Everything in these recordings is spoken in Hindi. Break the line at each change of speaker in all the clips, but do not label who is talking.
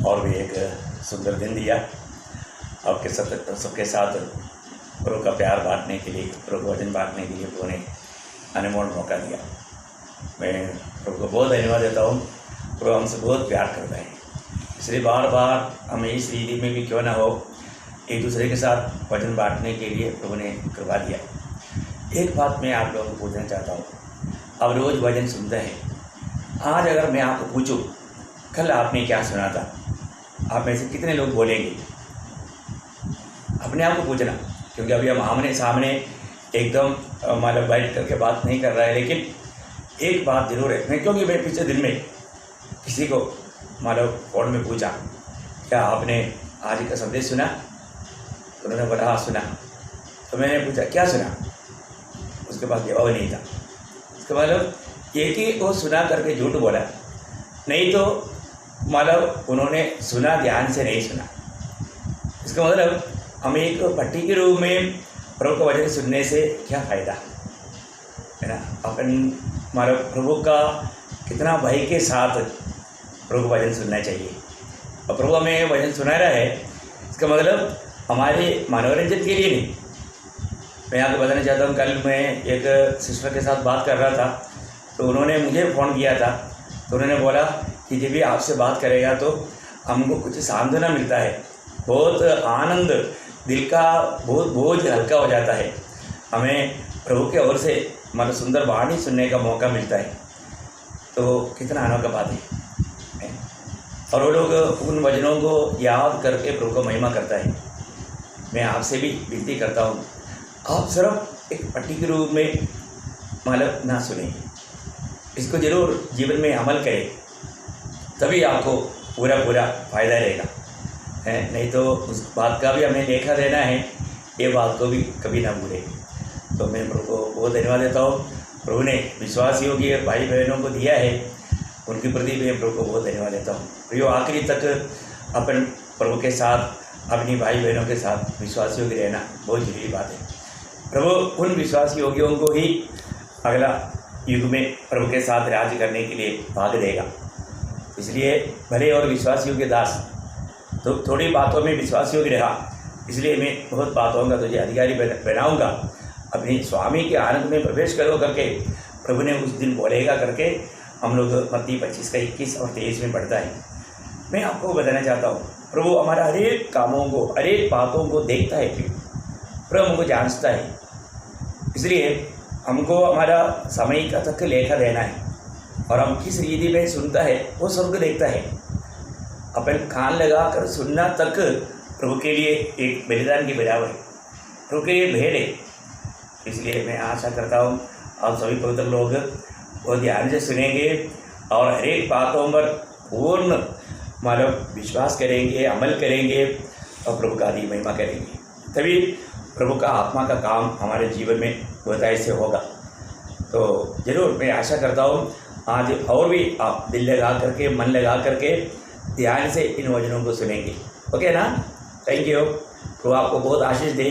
और भी एक सुंदर दिन दिया। आपके सबके साथ प्रभु का प्यार बांटने के लिए, प्रभु का वचन बांटने के लिए प्रभु ने अनमोल मौका दिया। मैं प्रभु को बहुत धन्यवाद देता हूँ। प्रभु हमसे बहुत प्यार करता है, इसलिए बार बार हमें इस रीति में भी क्यों ना हो एक दूसरे के साथ वचन बांटने के लिए प्रभु ने करवा दिया। एक बात मैं आप लोगों को पूछना चाहता हूँ, आप रोज़ वचन सुनते हैं। आज अगर मैं आपको पूछूं कल आपने क्या सुना था, आप में से कितने लोग बोलेंगे? अपने आप को पूछना, क्योंकि अभी हम आमने सामने एकदम मतलब बैठ करके बात नहीं कर रहा है। लेकिन एक बात जरूर है, क्योंकि मैं पिछले दिन में किसी को मतलब फोन में पूछा, क्या आपने आज का संदेश सुना? तो उन्होंने बोला हाँ सुना। तो मैंने पूछा क्या सुना? उसके पास जवाब नहीं था। इसका मतलब ये कि वो सुना करके झूठ बोला, नहीं तो मतलब उन्होंने सुना, ध्यान से नहीं सुना। इसका मतलब हमें एक पट्टी के रूप में प्रभु का वचन सुनने से क्या फ़ायदा है ना। अपन मतलब प्रभु का कितना भय के साथ प्रभु का वचन सुनना चाहिए, और प्रभु हमें वचन सुना रहा है। इसका मतलब हमारे मनोरंजन के लिए नहीं। मैं आपको बताना चाहता हूँ, कल मैं एक सिस्टर के साथ बात कर रहा था, तो उन्होंने मुझे फ़ोन किया था। तो उन्होंने बोला कि जब भी आपसे बात करेगा तो हमको कुछ सांत्वना मिलता है, बहुत आनंद, दिल का बहुत बोझ हल्का हो जाता है, हमें प्रभु के ओर से मतलब सुंदर वाणी सुनने का मौका मिलता है। तो कितना अनोखा बात है। और वो लोग उन वचनों को याद करके प्रभु को महिमा करता है। मैं आपसे भी विनती करता हूँ, आप सिर्फ एक पट्टी के रूप में मतलब ना सुने, इसको जरूर जीवन में अमल करें, तभी आपको पूरा फ़ायदा रहेगा है। नहीं तो उस बात का भी हमें लेखा देना है, ये बात को भी कभी ना भूलें। तो मैं प्रभु को बहुत धन्यवाद देता हूँ। प्रभु ने विश्वासियों के भाई बहनों को दिया है, उनके प्रति मैं प्रभु को बहुत धन्यवाद देता हूँ। प्रियो, आखिरी तक अपन प्रभु के साथ, अपनी भाई बहनों के साथ विश्वासियों की रहना बहुत जरूरी बात है। प्रभु उन विश्वासी योगियों को ही अगला युग में प्रभु के साथ राज्य करने के लिए भाग देगा। इसलिए भले और विश्वासियों के दास, तो थोड़ी बातों में विश्वासियों की रहा, इसलिए मैं बहुत बातों का तुझे अधिकारी बनाऊंगा, अपनी स्वामी के आनंद में प्रवेश करो करके प्रभु ने उस दिन बोलेगा करके हम लोग मत्ती 25 का 21 और 23 में पढ़ता है। मैं आपको बताना चाहता हूँ, प्रभु हमारा हर एक कामों को, हर एक बातों को देखता है। प्रभु हमको जानता है, इसलिए हमको हमारा समय का तक लेखा देना है, और हम किस रीति में सुनता है वो स्वर्ग देखता है। अपन कान लगा कर सुनना तक प्रभु के लिए एक बलिदान की बराबर है, प्रभु के लिए भेंट है। इसलिए मैं आशा करता हूँ आप सभी पवित्र लोग बहुत ध्यान से सुनेंगे और हर एक बातों पर पूर्ण मतलब विश्वास करेंगे, अमल करेंगे और प्रभु का आदि महिमा करेंगे, तभी प्रभु का आत्मा का काम हमारे जीवन में बहुतायत से होगा। तो ज़रूर मैं आशा करता हूँ आज और भी आप दिल लगा करके, मन लगा करके ध्यान से इन वचनों को सुनेंगे। ओके ना? Thank you. तो आपको बहुत आशीष दे।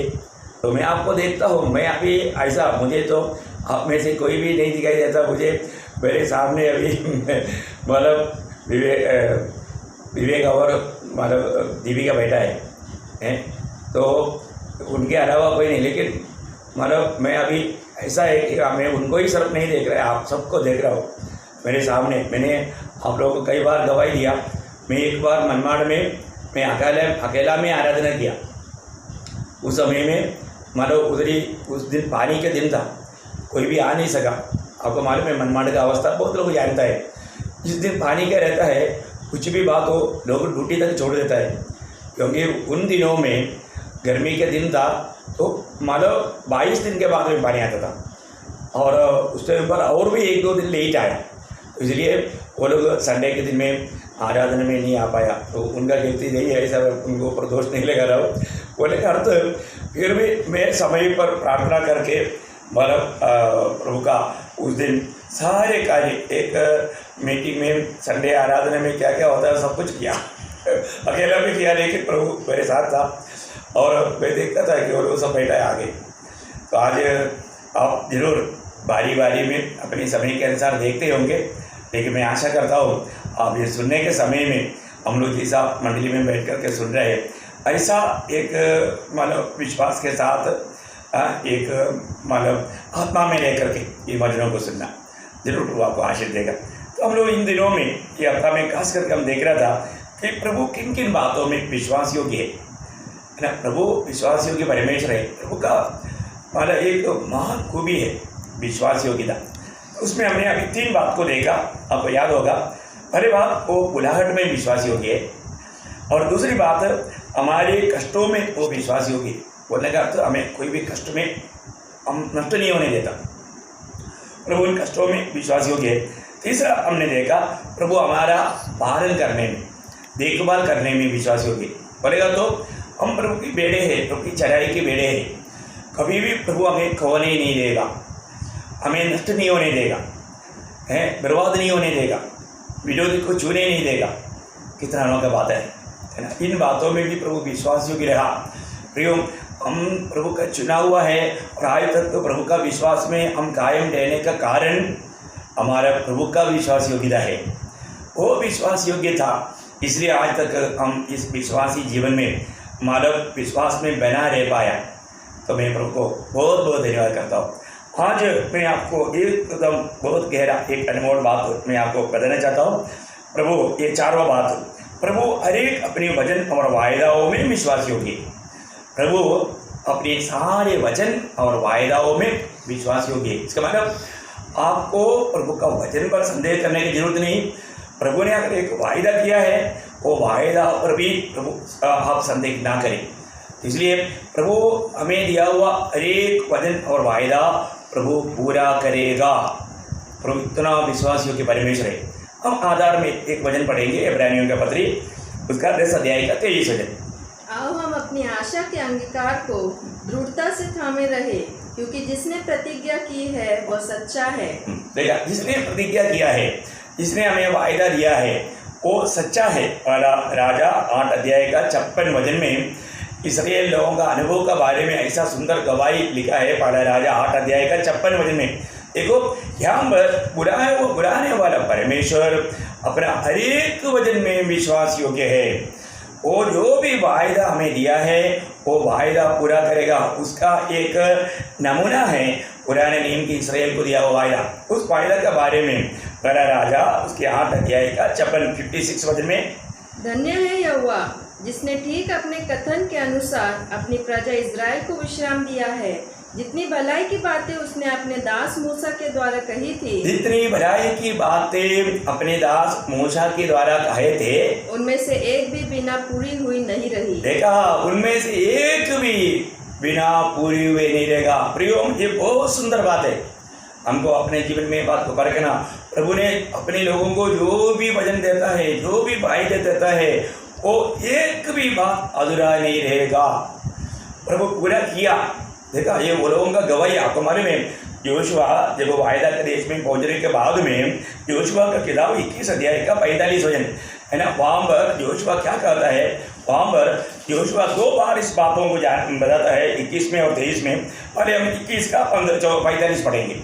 तो मैं आपको देखता हूँ, मैं अभी ऐसा, मुझे तो आप में से कोई भी नहीं दिखाई देता। मुझे मेरे सामने अभी मतलब विवेक और मतलब दीपिका बैठा है, तो उनके अलावा कोई नहीं। लेकिन मतलब मैं अभी ऐसा है कि मैं उनको ही सिर्फ नहीं देख रहा है, आप सबको देख रहा हूँ मेरे सामने। मैंने आप लोगों को कई बार गवाही दिया। मैं एक बार मनमाड़ में मैं अकेला में आराधना किया। उस समय में मतलब उधरी उस दिन पानी के दिन था, कोई भी आ नहीं सका। आपको मालूम है मनमाड़ का अवस्था बहुत लोग जानता है। जिस दिन पानी का रहता है, कुछ भी बात हो लोग ड्यूटी तक छोड़ देता है, क्योंकि उन दिनों में गर्मी के दिन था, तो मतलब 22 दिन के बाद में पानी आता था, और उस टाइम पर और भी 1-2 दिन लेट आया। तो इसलिए वो लोग संडे के दिन में आराधना में नहीं आ पाया। तो उनका गलती नहीं है, ऐसा उनको ऊपर दोष नहीं लगा रहा हूँ। बोले का अर्थ फिर भी मैं समय पर प्रार्थना करके मतलब प्रभु का उस दिन सारे कार्य, एक मीटिंग में संडे आराधना में क्या क्या होता है सब कुछ किया। अकेला भी किया, लेकिन प्रभु मेरे साथ था और मैं देखता था कि वो लोग सब बैठा है आगे। तो आज आप जरूर बारी बारी में अपने समय के अनुसार देखते होंगे, लेकिन मैं आशा करता हूँ आप ये सुनने के समय में हम लोग जैसा मंडली में बैठ कर के सुन रहे हैं, ऐसा एक मतलब विश्वास के साथ एक मतलब आत्मा में लेकर के ये वचनों को सुनना जरूर प्रभु आपको आशीष देगा। तो हम लोग इन दिनों में ये हफ्ता में खास करके हम देख रहा था कि प्रभु किन किन बातों में विश्वास योग्य है ना। प्रभु विश्वास योग्य परमेश्वर है। प्रभु का मतलब एक महान खूबी है विश्वास योग्यता। उसमें हमने अभी 3 बात को देखा, आपको याद होगा। पहली बात वो बुलाहट में विश्वास योग्य है, और दूसरी बात हमारे कष्टों में वो विश्वास योग्य है। बोलने का अर्थ हमें कोई भी कष्ट में हम नष्ट नहीं होने देता, प्रभु उन कष्टों में विश्वास योग्य है। तीसरा हमने देखा प्रभु हमारा पालन करने में, देखभाल करने में विश्वास योग्य है। बोलेगा तो हम प्रभु की बेड़े हैं, प्रभु की चढ़ाई के बेड़े हैं। कभी भी प्रभु हमें खोने नहीं देगा, हमें नष्ट नहीं होने देगा, है बर्बाद नहीं होने देगा, विरोधी को छूने नहीं देगा। कितना अनोखा बात है ना। इन बातों में भी प्रभु विश्वास योग्य रहा। प्रियो, हम प्रभु का चुना हुआ है और आज तक तो प्रभु का विश्वास में हम कायम रहने का कारण हमारा प्रभु का विश्वास योग्यता है। वो विश्वास योग्य था, इसलिए आज तक हम इस विश्वासी जीवन में मानव विश्वास में बना रह पाया। तो मैं प्रभु को बहुत बहुत धन्यवाद करता हूँ। आज मैं आपको एकदम बहुत गहरा एक अनमोल बात मैं आपको बताना चाहता हूँ। प्रभु ये 4वां बात, प्रभु हर एक अपने वचन और वायदाओं में विश्वास योग्य है। प्रभु अपने सारे वचन और वायदाओं में विश्वास योग्य है। इसका मतलब आपको प्रभु का वचन पर संदेह करने की जरूरत नहीं। प्रभु ने अगर एक वायदा किया है, वो वायदा पर भी प्रभु आप संदेह ना करें। इसलिए प्रभु हमें दिया हुआ हर एक वचन और वायदा प्रभु पूरा करेगा। प्रभु इतना विश्वास योग्य परमेश्वर है। हम आधार में एक वचन पढ़ेंगे, इब्रानियों का पत्री उसका 10 अध्याय का 23 वचन।
आओ हम अपनी आशा के अंगीकार को दृढ़ता से थामे रहे, क्योंकि जिसने प्रतिज्ञा की है वह सच्चा है।
देखा, जिसने प्रतिज्ञा किया है, जिसने हमें वायदा दिया है, वो सच्चा है। पहला राजा 8 अध्याय का 56 वचन में इसराइल लोगों का अनुभव का बारे में ऐसा सुंदर गवाही लिखा है। पहला राजा 8 अध्याय का 56 वचन में देखो, यहाँ पर बुलाने वाला परमेश्वर अपना हर एक वचन में विश्वास योग्य है। वो जो भी वायदा हमें दिया है वो वायदा पूरा करेगा। उसका एक नमूना है पुराने नियम की इसराइल को दिया हुआ वायदा। उस वायदा के बारे में पहला राजा उसके 8 अध्याय का 56 वचन में,
धन्य है यहोवा जिसने ठीक अपने कथन के अनुसार अपनी प्रजा इज़राइल को विश्राम दिया है। जितनी भलाई की बातें उसने अपने दास मूसा के द्वारा कही थी,
जितनी भलाई की बातें अपने दास मूसा के द्वारा कहे थे,
उनमें से एक भी बिना पूरी हुई नहीं रही।
देखा, उनमें से एक भी बिना पूरी हुई नहीं रहेगा। प्रियो, ये बहुत सुंदर बात है। हमको अपने जीवन में बात को परखना। प्रभु ने अपने लोगों को जो भी वचन देता है, जो भी वायदे देता है, वो एक भी बात अधूरा नहीं रहेगा। प्रभु पूरा किया। देखा, ये वो लोगों का गवाही आपको मालूम है। योशुआ जब वायदा के देश में पहुंचने के बाद में योशुआ का किताब 21 अध्याय का 45 वचन है ना, वहाँ पर योशुआ क्या कहता है? वहाँ पर योशुआ 2 बार इस बातों को बताता है, 21 में और 23 में। पहले हम 21 का 45 पढ़ेंगे।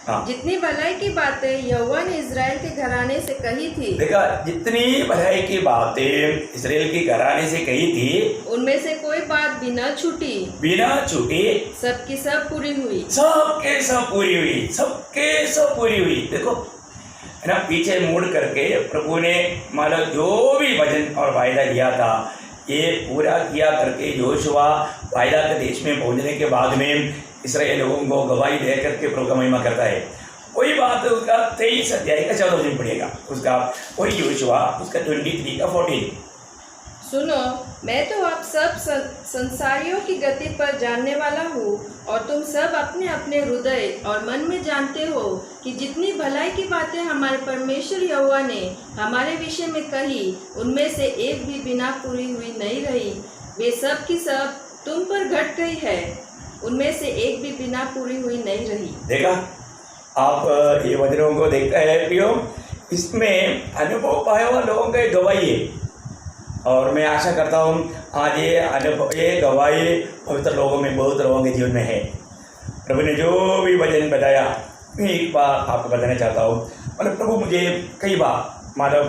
हाँ।
जितनी भलाई की बातें यहोवा ने इज़राइल के घराने से कही थी,
देखा, जितनी भलाई की बातें इस्राएल के घराने से कही थी,
उनमें से कोई बात बिना छूटी सबकी सब पूरी हुई।
सबके सब पूरी हुई, सबके सब पूरी हुई। देखो है ना, पीछे मुड़ करके प्रभु ने मानो जो भी वचन और वायदा दिया था ये पूरा किया करके योशुआ वायदा के देश में पहुंचने के बाद में इसराइल लोगों को गवाही दे करके प्रभु का महिमा करता है। वही बात उसका 23 अध्याय का 14 वचन पड़ेगा, उसका वही योशुआ उसका 23 का 14।
सुनो, मैं तो आप सब संसारियों की गति पर जानने वाला हूँ, और तुम सब अपने अपने हृदय और मन में जानते हो कि जितनी भलाई की बातें हमारे परमेश्वर यहोवा ने हमारे विषय में कही, उनमें से एक भी बिना पूरी हुई नहीं रही। वे सब की सब तुम पर घट गई है, उनमें से एक भी बिना पूरी हुई नहीं रही।
देखा, आप ये वचनों को देखते हैं प्रियो, इसमें अनुभव पाए हुआ लोगों का गवाही है। और मैं आशा करता हूँ आज ये गवाही पवित्र लोगों में, बहुत लोगों के जीवन में है। प्रभु ने जो भी वचन बताया, मैं एक बार आपको बताना चाहता हूँ। मतलब प्रभु मुझे कई बार मतलब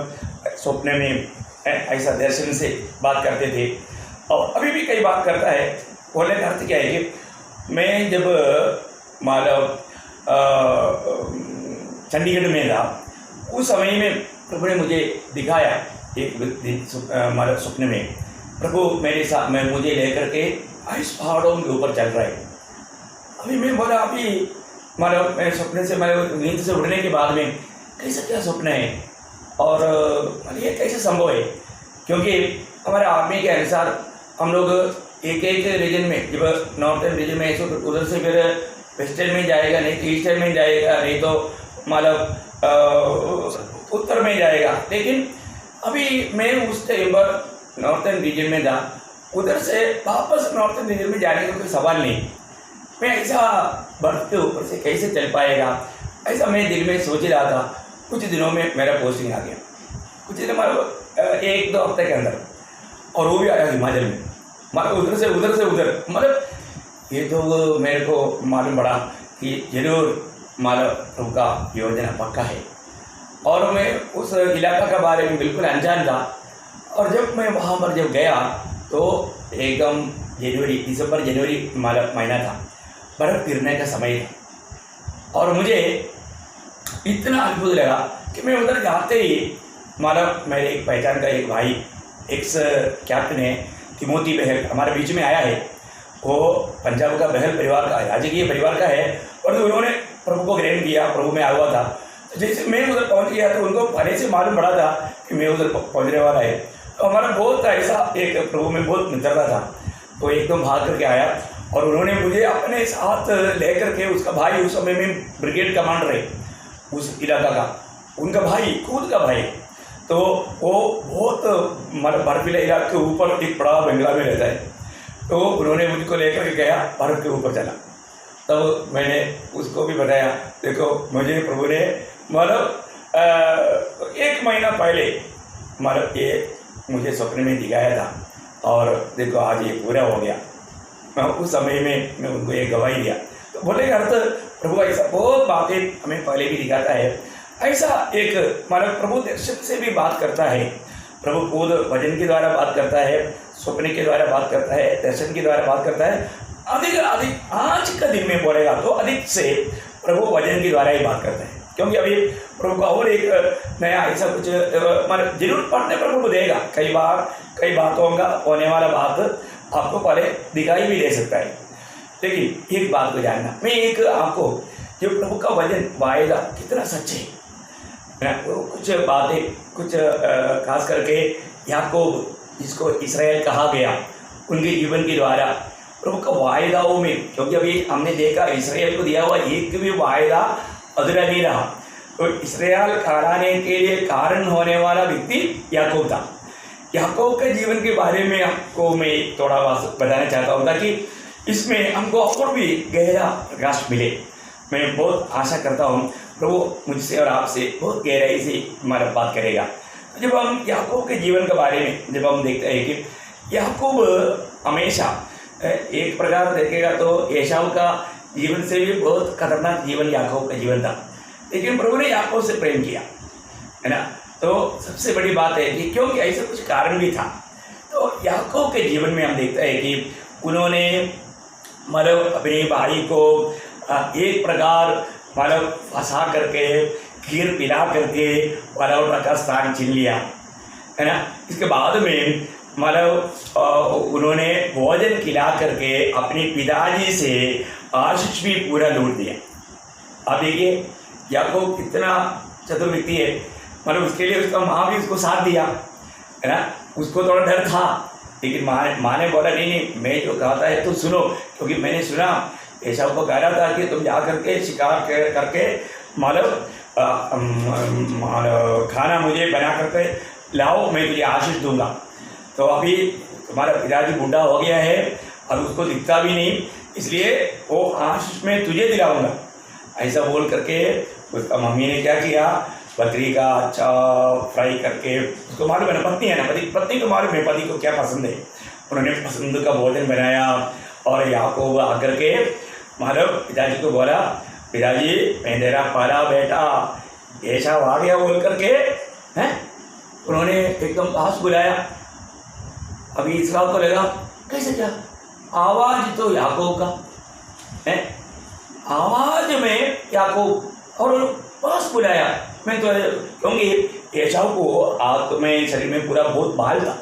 सपने में ऐसा दर्शन से बात करते थे और अभी भी कई बात करता है। बोलने का अर्थ क्या है कि मैं जब मतलब चंडीगढ़ में था उस समय में प्रभु ने मुझे दिखाया एक दिन मतलब सपने में प्रभु मेरे साथ में मुझे लेकर के इस पहाड़ों के ऊपर चल रहा है। अभी मैं बोला अभी मतलब मैं सपने से मतलब नींद से उठने के बाद में कैसा क्या सपना है और ये कैसे संभव है, क्योंकि हमारे आर्मी के अनुसार हम लोग एक रीजन में जब नॉर्थर्न रीजन में ऐसे उधर से फिर वेस्टर्न में जाएगा, नहीं तो ईस्टर्न में जाएगा, नहीं तो मतलब उत्तर में जाएगा। लेकिन अभी मैं उस टाइम पर नॉर्थर्न रीजन में था, उधर से वापस नॉर्थर्न रीजन में जाने का कोई सवाल नहीं। मैं ऐसा बर्फ के ऊपर से कैसे चल पाएगा, ऐसा मैं दिल में सोच रहा था। कुछ दिनों में मेरा पोस्टिंग आ गया, कुछ दिन मतलब 1-2 हफ्ते के अंदर, और वो भी आया हिमाचल में। मतलब उधर से उधर मतलब ये तो मेरे को मालूम पड़ा कि जरूर मतलब प्रभु का योजना पक्का है। और मैं उस इलाका के बारे में बिल्कुल अनजान था। और जब मैं वहाँ पर जब गया तो एकदम दिसंबर जनवरी मतलब महीना था, बर्फ़ गिरने का समय था। और मुझे इतना अद्भुत लगा कि मैं उधर जाते ही मतलब मेरे एक पहचान का एक भाई एक्स कैप्टन है तिमोथी बहल हमारे बीच में आया है। वो पंजाब का बहल परिवार का राजकीय परिवार का है और तो उन्होंने प्रभु को ग्रहण किया, प्रभु में आया हुआ था। तो जैसे मैं उधर पहुंच गया तो उनको पहले से मालूम पड़ा था कि मैं उधर पहुंचने वाला है। तो हमारा बहुत ऐसा एक प्रभु में बहुत मित्रता था। तो एकदम भाग करके आया और उन्होंने मुझे अपने साथ लेकर के, उसका भाई उस समय में ब्रिगेड कमांडर है उस इलाका का, उनका भाई खुद का भाई, तो वो बहुत मतलब बर्फीले इलाके के ऊपर एक बड़ा बंगला में रहता है। तो उन्होंने मुझको लेकर के गया, बर्फ़ के ऊपर चला। तब मैंने उसको भी बताया, देखो मुझे प्रभु ने मतलब 1 महीना पहले मतलब ये मुझे सपने में दिखाया था और देखो आज ये पूरा हो गया। मैं उस समय में मैं उनको ये गवाही दिया। तो बोले अर्थ प्रभु ऐसा बहुत बातें हमें पहले भी दिखाता है। ऐसा एक मतलब प्रभु दर्शन से भी बात करता है, प्रभु खुद भजन के द्वारा बात करता है, सपने के द्वारा बात करता है, दर्शन के द्वारा बात करता है। अधिक आज का दिन में बोलेगा तो अधिक से प्रभु भजन के द्वारा ही बात करता है, क्योंकि अभी प्रभु का और एक नया ऐसा कुछ मतलब जरूर पढ़ने पर प्रभु देगा। कई बातों का होने वाला बात आपको पहले दिखाई भी दे सकता है। लेकिन एक बात को जानना, मैं एक आपको जो प्रभु का वचन वायदा कितना सच्चे है, कुछ बातें कुछ खास करके याकूब जिसको इस्राएल कहा गया, उनके जीवन के द्वारा प्रभु का वायदाओं में, क्योंकि अभी हमने देखा इस्राएल को दिया हुआ एक भी वायदा अधूरा नहीं रहा। तो इस्राएल कहलाने के लिए कारण होने वाला व्यक्ति याकूब था। याकूब के जीवन के बारे में आपको मैं थोड़ा बताना चाहता हूँ ताकि इसमें हमको और भी गहरा प्रकाश मिले। मैं बहुत आशा करता हूँ प्रभु मुझसे और आपसे बहुत गहराई से हमारा बात करेगा। जब हम याकूब के जीवन के बारे में जब हम देखते हैं कि याकूब हमेशा एक प्रकार देखेगा तो एसाव का जीवन से भी बहुत खतरनाक जीवन याकूब का जीवन था, लेकिन प्रभु ने याकूब से प्रेम किया, है ना। तो सबसे बड़ी बात है कि क्योंकि ऐसा कुछ कारण भी था। तो याकूब के जीवन में हम देखते हैं कि उन्होंने मतलब अपने भाई को एक प्रकार मतलब फंसा करके खीर पिला करके परौठा का स्थान छीन लिया, है ना। इसके बाद में मतलब उन्होंने भोजन खिला करके अपने पिताजी से आशीष भी पूरा लूट दिया। आप देखिए याकूब कितना चतुर व्यक्ति है, मतलब उसके लिए उसका माँ भी उसको साथ दिया, है ना। उसको थोड़ा डर था, लेकिन माँ ने बोला नहीं मैं जो कहता है तो सुनो, क्योंकि मैंने सुना एसाव को कह रहा था कि तुम जा करके शिकार करके मतलब खाना मुझे बना करके लाओ, मैं तुझे आशीष दूंगा। तो अभी तुम्हारा पिताजी बूढ़ा हो गया है, अब उसको दिखता भी नहीं, इसलिए वो आशीष में तुझे दिलाऊंगा। ऐसा बोल करके उसका मम्मी ने क्या किया, बकरी का अच्छा फ्राई करके, उसको मालूम है ना पत्नी है ना, पत्नी को मालूम है पति को क्या पसंद है, उन्होंने पसंद का भोजन बनाया। और याकूब आकर के मतलब पिताजी को बोला, पिताजी मैं तेरा पाला बेटा एसाव आ गया बोल करके हैं। उन्होंने एकदम पास बुलाया। अभी इसहाक को लगा कैसे क्या, आवाज तो याकूब का है, आवाज में याकूब, और पास बुलाया। मैं तो क्योंकि एसाव को आग में शरीर में पूरा बहुत बाल था,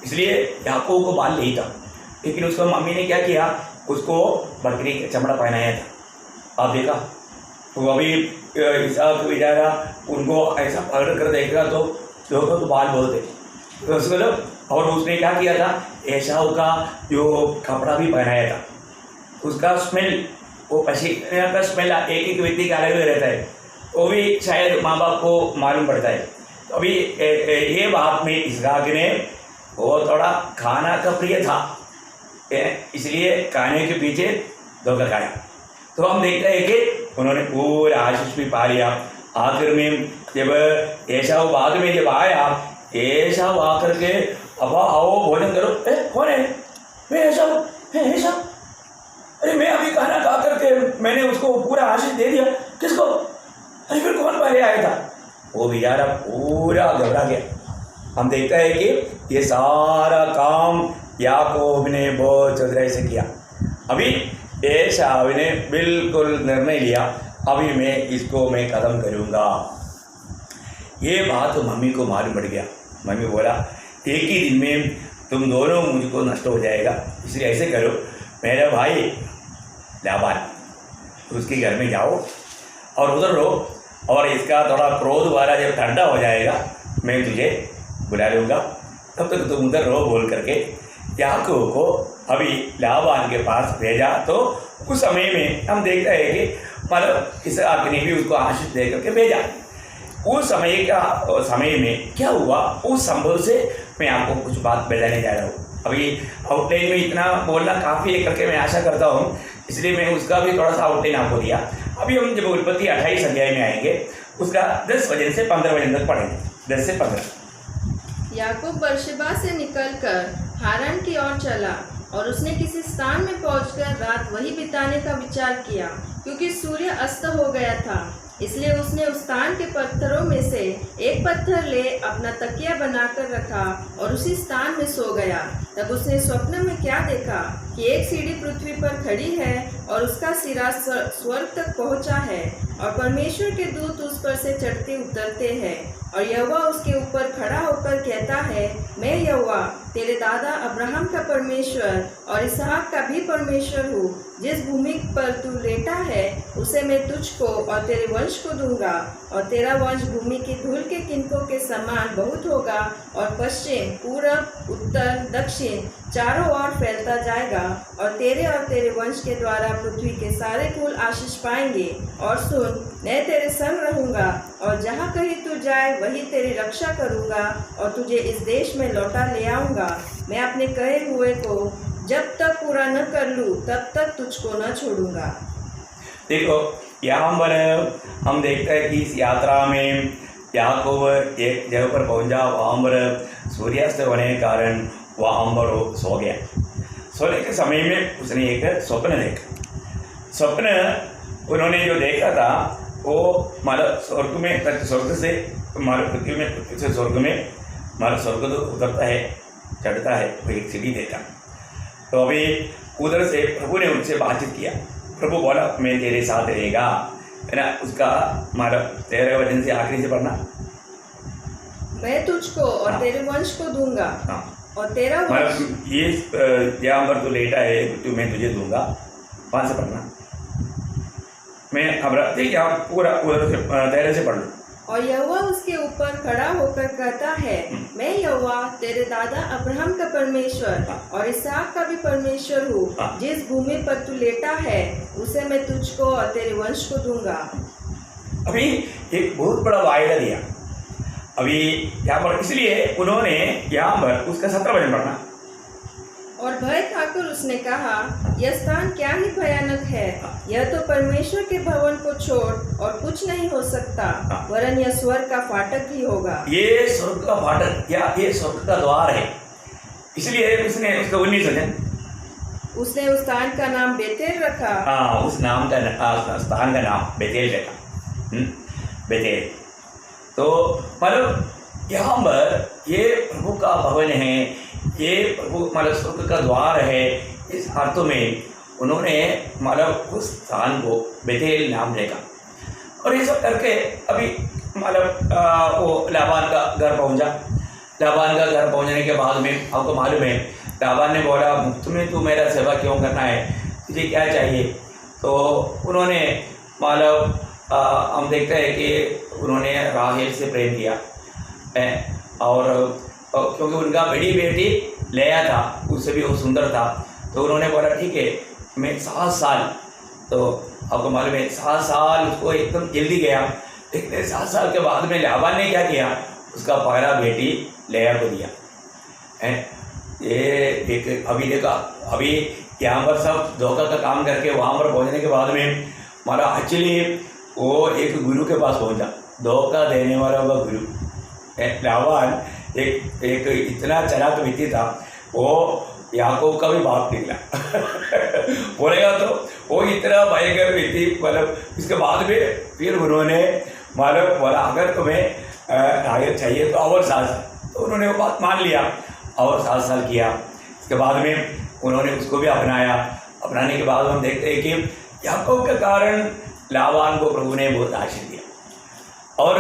इसलिए याकूब को बाल नहीं था। लेकिन उसको मम्मी ने क्या किया, उसको बकरी का चमड़ा पहनाया था। आप देखा तो अभी इसहाक बेचारा उनको ऐसा पकड़ कर देखेगा तो लोगों को बाल बहुत है उसको। और उसने क्या किया था, एसाव का जो कपड़ा भी पहनाया था, उसका स्मेल, वो पसीने का स्मेल एक एक व्यक्ति का अलग रहता है, वो भी शायद माँ बाप को मालूम पड़ता है। तो अभी ये बात में इसहाक ने, वो थोड़ा खाना का प्रिय था, इसलिए खाने के पीछे धोखा खाया। तो हम देखते हैं कि उन्होंने पूरा आशीष भी पा लिया। आखिर में जब एसाव बाद में जब आया, एसाव आकर के अब आओ भोजन करो, कौन है, मैं एसाव, अरे मैं अभी खाना खा करके मैंने उसको पूरा आशीष दे दिया, किसको, अरे फिर कौन पहले आया था। वो बेचारा पूरा घबरा गया। हम देखते हैं कि ये सारा काम याकूब ने बहुत चतुराई से किया। अभी एसाव ने बिल्कुल निर्णय लिया, अभी मैं इसको मैं ख़त्म करूँगा। ये बात मम्मी को मालूम पड़ गया। मम्मी बोला एक ही दिन में तुम दोनों मुझको नष्ट हो जाएगा, इसलिए ऐसे करो, मेरा भाई लाबान उसके घर में जाओ और उधर रहो, और इसका थोड़ा क्रोध वाला जब ठंडा हो जाएगा मैं तुझे बुला लूँगा, तब तक तुम उधर रहो बोल करके याकूब को अभी लाबान के पास भेजा। तो उस समय में हम देखते हैं कि मतलब इसहाक ने भी उसको आशीष दे करके भेजा। उस समय में क्या हुआ, उस संभव से मैं आपको कुछ बात बताने जा रहा हूँ। अभी आउटलाइन में इतना बोलना काफ़ी है करके मैं आशा करता हूँ, इसलिए मैं उसका भी थोड़ा सा आउटलाइन आपको दिया। अभी हम जब उत्पत्ति 28 अध्याय में आएंगे, उसका 10 वजन से 15 वजन तक पढ़ेंगे, 10 से 15।
याकूब बर्शेबा से निकलकर हारान की ओर चला, और उसने किसी स्थान में पहुंचकर रात वहीं बिताने का विचार किया, क्योंकि सूर्य अस्त हो गया था। इसलिए उसने उस स्थान के पत्थरों में से एक पत्थर ले अपना तकिया बनाकर रखा और उसी स्थान में सो गया। तब उसने स्वप्न में क्या देखा कि एक सीढ़ी पृथ्वी पर खड़ी है और उसका सिरा स्वर्ग तक पहुंचा है, और परमेश्वर के दूत उस पर से चढ़ते उतरते हैं, और यहोवा उसके ऊपर खड़ा होकर कहता है, मैं यहोवा तेरे दादा अब्राहम का परमेश्वर और इसहाक का भी परमेश्वर हूँ। जिस भूमि पर तू लेटा है उसे मैं तुझको और तेरे वंश को दूंगा, और तेरा वंश भूमि की धूल के किनकों के समान बहुत होगा, और पश्चिम, पूरब, उत्तर, दक्षिण चारों ओर फैलता जाएगा, और तेरे वंश के द्वारा पृथ्वी के सारे कुल आशीष पाएंगे। और सुन, मैं तेरे संग रहूंगा, और जहाँ कहीं तू जाए वही तेरी रक्षा करूंगा, और तुझे इस देश में लौटा ले आऊंगा। मैं अपने कहे हुए को जब तक पूरा न कर लूँ तब तक तुझको न छोड़ूंगा।
देखो यहाँ पर हम देखते हैं कि इस यात्रा में याकूब एक जगह पर पहुंचा, वहाँ पर सूर्यास्त होने के कारण वहाँ पर वो सो गया। सोने के समय में उसने एक स्वप्न देखा। स्वप्न उन्होंने जो देखा था वो मतलब स्वर्ग में, स्वर्ग से हमारे पृथ्वी में, पृथ्वी से स्वर्ग में, हमारा स्वर्ग तो उतरता है, चढ़ता है, वो एक सीढ़ी देखा। तो अभी उधर से प्रभु ने उनसे बातचीत किया। प्रभु बोला मैं तेरे साथ रहेगा, है ना। उसका हमारा 13 वचन से आखिरी से पढ़ना,
मैं तुझको और तेरे वंश को दूंगा, और तेरा वंश,
ये जहाँ पर तू लेटा है तो मैं तुझे दूंगा, वहाँ से पढ़ना। मैं अब यहाँ पूरा उधर से 13 से पढ़ लूँ।
और यहोवा उसके ऊपर खड़ा होकर कहता है, मैं यहोवा तेरे दादा अब्राहम का परमेश्वर और इसहाक का भी परमेश्वर हूँ। जिस भूमि पर तू लेटा है उसे मैं तुझको और तेरे वंश को दूंगा।
अभी एक बहुत बड़ा वायदा दिया अभी यहाँ पर, इसलिए उन्होंने यहाँ पर उसका 17 वचन पढ़ना।
और भय खाकर उसने कहा, यह स्थान क्या ही भयानक है, यह तो परमेश्वर के भवन को छोड़ और कुछ नहीं हो सकता, वरन यह स्वर्ग का फाटक भी होगा।
ये स्वर्ग का फाटक या ये स्वर्ग का द्वार है, इसलिए उसने उसका 19 वचन,
उसने उस स्थान का नाम बेतेल रखा।
हाँ, उस नाम का स्थान का नाम बेतेल रखा। बेतेल तो मतलब यहाँ पर ये प्रभु का भवन है, ये प्रभु मतलब स्वर्ग का द्वार है, इस अर्थों में उन्होंने मतलब उस स्थान को बेथेल नाम देगा। और ये सब करके अभी मतलब वो लाबान का घर पहुंचा। लाबान का घर पहुंचने के बाद में आपको मालूम है, लाबान ने बोला मुफ्त में तू मेरा सेवा क्यों करना है, तुझे क्या चाहिए। तो उन्होंने मतलब हम देखते हैं कि उन्होंने राहेल से प्रेम किया और क्योंकि उनका बड़ी बेटी लेया था, उससे भी वो सुंदर था, तो उन्होंने बोला ठीक है मैं 7 साल, तो आपको मालूम है 7 साल उसको एकदम जल्दी गया। लेकिन 7 साल के बाद में लाबान ने क्या किया, उसका पहला बेटी लेया को दिया है। ये एक अभी देखा, अभी यहाँ पर सब धोखा का काम करके वहाँ पर पहुँचने के बाद में हमारा एक्चुअली वो एक गुरु के पास पहुँचा, धोखा देने वाला वह गुरु। लाबान एक इतना चालाक व्यक्ति था, वो याकूब का भी बाप निकला बोलेगा तो वो इतना भयंकर व्यक्ति। मतलब इसके बाद में फिर उन्होंने मतलब बोला अगर तुम्हें राहेल चाहिए तो और 7 साल, तो उन्होंने वो बात मान लिया और 7 साल किया। इसके बाद में उन्होंने उसको भी अपनाया। अपनाने के बाद हम देखते हैं कि याकूब के कारण लाबान को प्रभु ने बहुत आशीष दिया और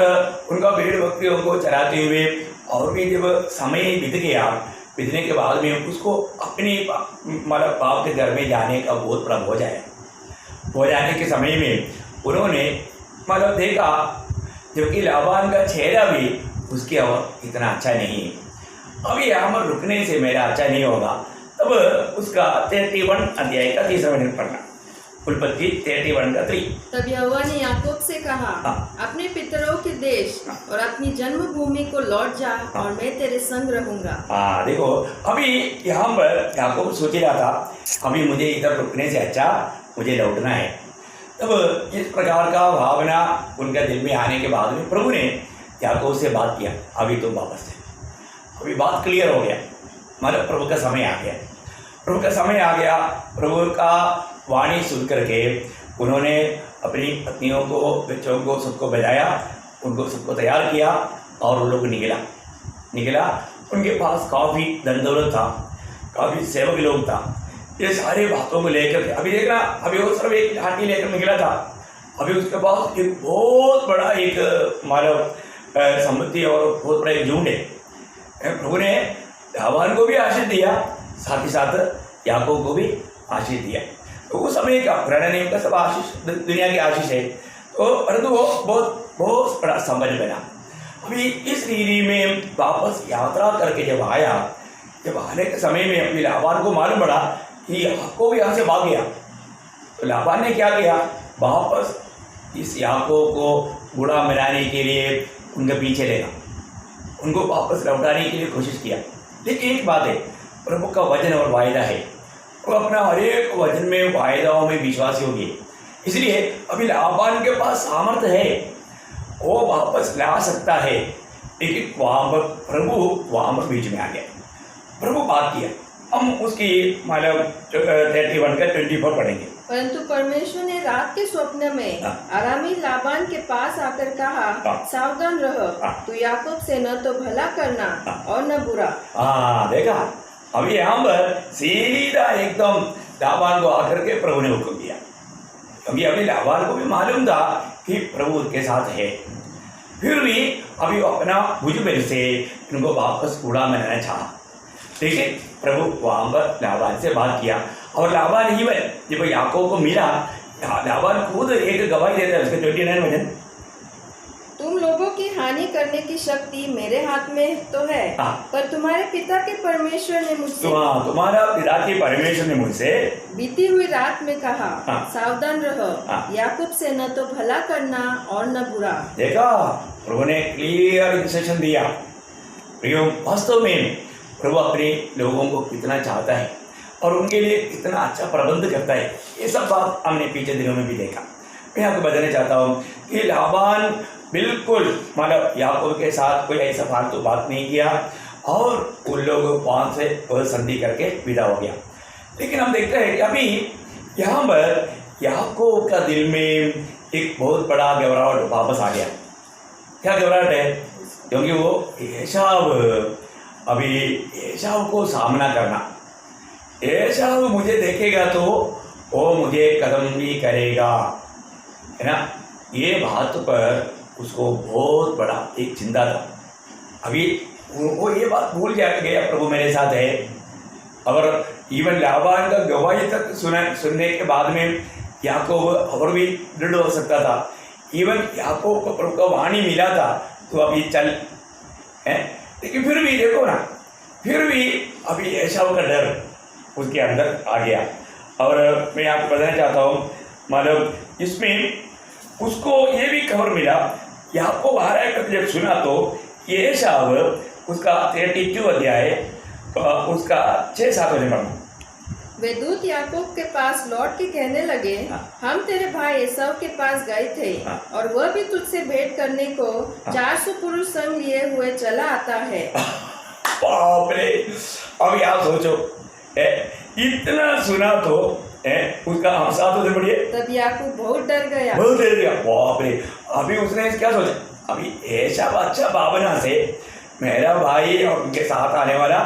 उनका भेड़ बकरियों को चराते हुए, और भी जब समय बीत गया, बीतने के बाद में उसको अपनी मतलब बाप के घर में जाने का बहुत प्रभाव हो जाए। हो जाने के समय में उन्होंने मतलब देखा जबकि लाबान का चेहरा भी उसकी इतना अच्छा नहीं है, अभी यहाँ पर रुकने से मेरा अच्छा नहीं होगा। तब उसका 31 अध्याय का 3 वचन पढ़ना, उत्पत्ति 31 का 3।
तब यहोवा ने याकूब से कहा, अपने पितरों के देश और अपनी जन्मभूमि को लौट जा और मैं तेरे संग रहूंगा।
हाँ देखो, अभी यहाँ पर याकूब सोच रहा था अभी मुझे इधर रुकने से अच्छा मुझे लौटना है। तब इस प्रकार का भावना उनके दिल में आने के बाद में प्रभु ने याकूब से बात किया, अभी तुम वापस चले। अभी बात क्लियर हो गया, मतलब प्रभु का समय आ गया। प्रभु का समय आ गया, प्रभु का वाणी सुन करके उन्होंने अपनी पत्नियों को, बच्चों को, सबको बजाया, उनको सबको तैयार किया और उन लोग निकला। उनके पास काफ़ी धन दौलत था, काफ़ी सेवक लोग था। ये सारे बातों को लेकर अभी देखना, अभी वो सिर्फ एक हाथी लेकर निकला था, अभी उसके पास एक बहुत बड़ा एक मानव सम्पत्ति और बहुत बड़ा एक झुंड है। प्रभु ने लाबान को भी आशीष दिया, साथ ही साथ याकूब को भी आशीष दिया। तो उस समय का पुराना नियम का सब आशीष दुनिया की आशीष है, तो परंतु वो बहुत बड़ा संबंध बना। अभी इस रीति में वापस यात्रा करके जब आने के समय में अपनी लाबान को मालूम पड़ा कि याकूब यहाँ से भाग गया, तो लाबान ने क्या किया, वापस इस याकूब को बुरा मिलाने के लिए उनके पीछे लेगा, उनको वापस लौटाने के लिए कोशिश किया। लेकिन एक बात है, प्रभु का वचन और वायदा है, वो अपना हर एक वचन में वायदाओं में विश्वासी होगी। इसलिए अभी लाबान के पास सामर्थ्य है, वो वापस ला सकता है, लेकिन वहाँ पर प्रभु वहाँ पर बीच में आ गया। प्रभु बात किया, हम उसकी मतलब 31 का 24 पढ़ेंगे।
परंतु परमेश्वर ने रात के स्वप्न में अरामी लाबान के पास आकर कहा, सावधान रहो, तू याकूब से न तो भला करना और न बुरा।
हाँ देखा, अभी यहाँ पर सीधा एकदम लाबान को आकर के प्रभु ने हुक्म दिया, क्योंकि अभी लाबान को भी मालूम था कि प्रभु उसके साथ है। फिर भी अभी वो अपना भुजबल से इनको वापस कूड़ा मनाना चाहा, लेकिन प्रभु वहाँ पर लाबान से बात किया। और लाबान ही जब याकूब को मिला, लाबान खुद एक गवाही देता है, उसके 29 वचन,
तुम लोगों की हानि करने की शक्ति मेरे हाथ में तो है, पर तुम्हारे पिता के परमेश्वर ने मुझसे
तुम्हारा पिता के परमेश्वर ने मुझसे
बीती हुई रात में कहा, सावधान रहो, याकूब से न तो भला करना और न बुरा। देखा,
प्रभु ने क्लियर इंस्ट्रक्शन दिया। वास्तव में प्रभु अपने लोगों को कितना चाहता है और उनके लिए कितना अच्छा प्रबंध करता है, ये सब बात हमने पीछे दिनों में भी देखा। मैं आपको बताना चाहता हूँ कि लाबान बिल्कुल मतलब याकूब के साथ कोई ऐसा फालतू बात नहीं किया और उन लोगों वहाँ से संधि करके विदा हो गया। लेकिन हम देखते हैं कि अभी यहाँ पर याकूब का दिल में एक बहुत बड़ा घबराहट वापस आ गया। क्या घबराहट है? क्योंकि वो एसाव, अभी एसाव को सामना करना, एसाव मुझे देखेगा तो वो मुझे कदम भी करेगा, है ना। ये बात पर उसको बहुत बड़ा एक चिंता था। अभी वो ये बात भूल गया प्रभु मेरे साथ है। और इवन लाबान का गवाही तक सुनने के बाद में याकूब और भी दृढ़ हो सकता था। इवन याकूब को प्रभु का वाणी मिला था तो अभी चल है, लेकिन फिर भी देखो ना, फिर भी अभी एसाव का डर उसके अंदर आ गया। और मैं आपको बताना चाहता हूँ, मतलब इसमें उसको ये भी खबर मिला, याकूब आ रहा है करके जब सुना तो एसाव उसका 32 अध्याय उसका 6-7 वचन पढ़ना।
वे दूत याकूब के पास लौट के कहने लगे, हम तेरे भाई एसाव के पास गए थे और वह भी तुझसे भेंट करने को 400 पुरुष संग लिए हुए चला आता है।
बाप रे, अब आप सोचो, इतना सुना तो उसका हम साथ होते पड़िए।
तब याकूब बहुत डर गया,
बहुत डर गया। बाप रे, अभी उसने क्या सोचा, अभी ऐसा अच्छा भावना से मेरा भाई और उनके साथ आने वाला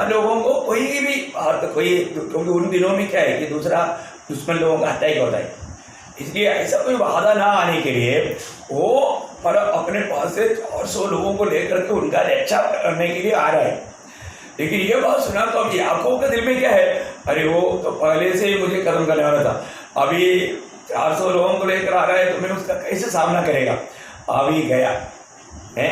लोगों को कोई भी कोई, क्योंकि उन दिनों में क्या है कि दूसरा दुश्मन लोगों का अटैक होता है, इसलिए ऐसा कोई बाधा ना आने के लिए वो पर अपने पास से 400 लोगों को लेकर के उनका रक्षा करने के लिए आ रहा है। लेकिन ये बात सुना तो अब याकूब के दिल में क्या है, अरे वो तो पहले से ही मुझे कदम करने वाला था, अभी 400 लोगों को लेकर आ रहा है तो मैं उसका कैसे सामना करेगा। अभी गया है,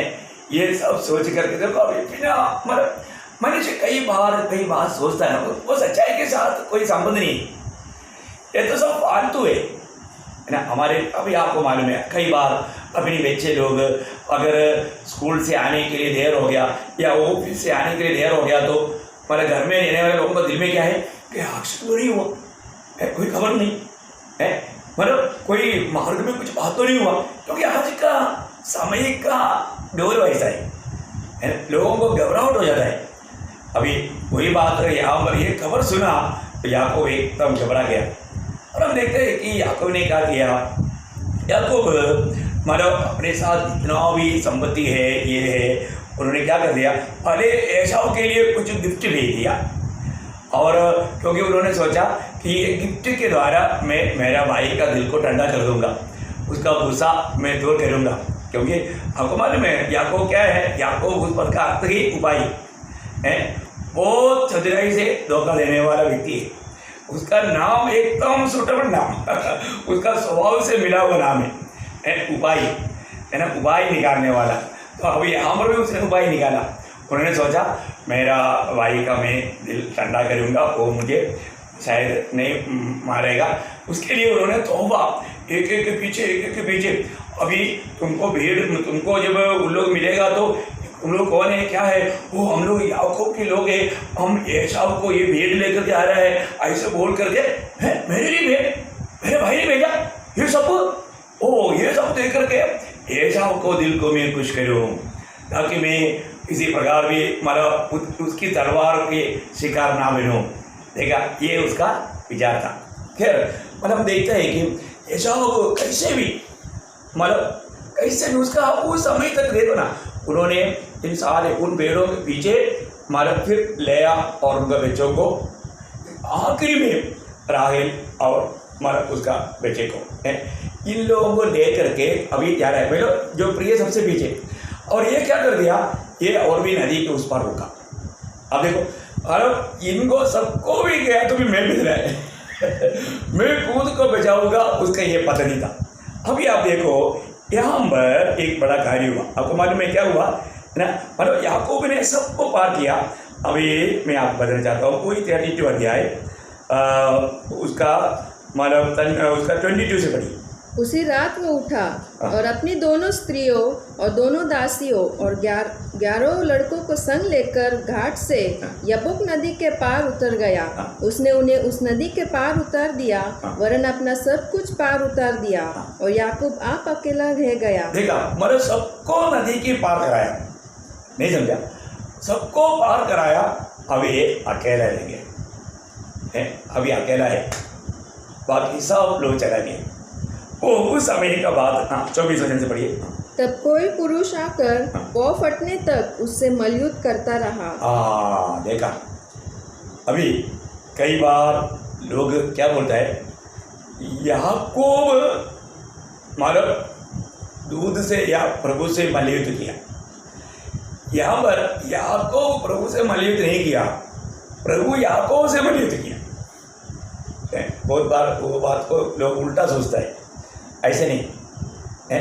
ये सब सोच करके देखो, अभी बिना मतलब मनुष्य कई बार सोचता है वो सच्चाई के साथ कोई संबंध नहीं, ये तो सब फालतू है ना हमारे। अभी आपको मालूम है कई बार अपने बच्चे लोग अगर स्कूल से आने के लिए देर हो गया या ऑफिस से आने के लिए देर हो गया तो हमारे घर में रहने वाले लोगों का दिल में क्या है कि एक्सीडेंट तो नहीं हुआ है, कोई खबर नहीं है, मतलब कोई मार्ग में कुछ बात तो नहीं हुआ, क्योंकि आज का समय का दौर वैसा है, लोगों को घबराहट हो जाता है। अभी वही बात है, यहाँ पर ये खबर सुना तो याकूब एकदम घबरा गया। और हम देखते हैं कि याकूब ने क्या किया, याकूब मतलब अपने साथ इतना भी संपत्ति है ये है, उन्होंने क्या कर दिया, पहले एसाव के लिए कुछ गिफ्ट भेज दिया। और क्योंकि उन्होंने सोचा कि ये गिफ्ट के द्वारा मैं मेरा भाई का दिल को ठंडा कर दूंगा, उसका गुस्सा मैं दूर करूंगा, क्योंकि आपको मालूम है याकूब क्या है, याकूब उस पद का अर्थ ही उपाय है, बहुत चतुराई से धोखा देने वाला व्यक्ति है। उसका नाम एकदम सुटेबल नाम उसका स्वभाव से मिला हुआ नाम है उपाय, है ना, उपाय निकालने वाला। तो अभी यहाँ पर भी उसने उपाय निकाला। उन्होंने सोचा मेरा भाई का मैं दिल ठंडा करूँगा, वो मुझे शायद नहीं मारेगा, उसके लिए उन्होंने तौबा एक एक के पीछे अभी तुमको जब उन लोग मिलेगा तो उन लोग कौन है क्या है, वो हम लोग याकूब के लोग हैं, हम एसाव को ये भेंट लेकर के आ रहा है, ऐसे बोल करके है मेरे लिए भेंट, मेरे भाई ने भेजा ये सब देख करके एसाव को दिल को मैं खुश करूँ, ताकि मैं किसी प्रकार भी मतलब उसकी तलवार के शिकार ना बनूँ। देखा, ये उसका विचार था। खैर मतलब हम देखते हैं कि एसाव कैसे भी उसका उस समय तक देखो ना, उन्होंने इन सारे उन पेड़ों के पीछे मालक फिर लिया और उनका बच्चों को आखिरी में राहेल और मालक उसका बच्चे को है, इन लोगों को ले करके अभी जा रहा है पहले जो प्रिय सबसे पीछे, और ये क्या कर दिया, ये और भी नदी के उस पार रुका। अब देखो, अब इनको सबको भी गया तो भी मैं मिल रहा है मैं खुद को बचाऊंगा, उसका ये पता नहीं था। अभी आप देखो यहाँ पर एक बड़ा कार्य हुआ, आपको मालूम है क्या हुआ ना, मतलब याकूब ने सबको पार किया। अभी मैं आपको बताना चाहता हूँ, कोई 32 अध्याय उसका मतलब उसका 22 से पढ़ी।
उसी रात वो उठा और अपनी दोनों स्त्रियों और दोनों दासियों और 11 लड़कों को संग लेकर घाट से यब्बोक नदी के पार उतर गया। उसने उन्हें उस नदी के पार उतार दिया, वरन अपना सब कुछ पार उतार दिया, और याकूब आप अकेला रह गया।
देखा, मतलब सबको नदी के पार कराया, नहीं समझा, सबको पार कराया, अब ये अकेला रह गया, अभी अकेला है, बाकी सब लोग चला गए। वो उस समय का बात, हाँ 24 वचन से पढ़िए।
तब कोई पुरुष आकर पौ फटने तक उससे मलयुद्ध करता रहा।
देखा, अभी कई बार लोग क्या बोलता है, याकूब मतलब दूध से या प्रभु से मलयुद्ध किया। यहाँ पर याकूब प्रभु से मलयुद्ध नहीं किया, प्रभु याकूब से मलयुद्ध किया। बहुत बार वो बात को लोग उल्टा सोचता है, ऐसे नहीं है।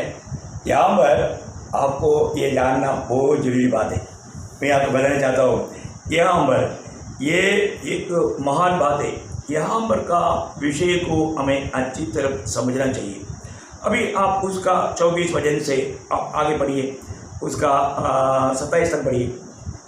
यहाँ पर आपको ये जानना बहुत जरूरी बात है। मैं आपको बताना चाहता हूँ, यहाँ पर ये एक महान बात है। यहाँ पर का विषय को हमें अच्छी तरह समझना चाहिए। अभी आप उसका 24 वचन से आप आगे पढ़िए, उसका 27 तक पढ़िए।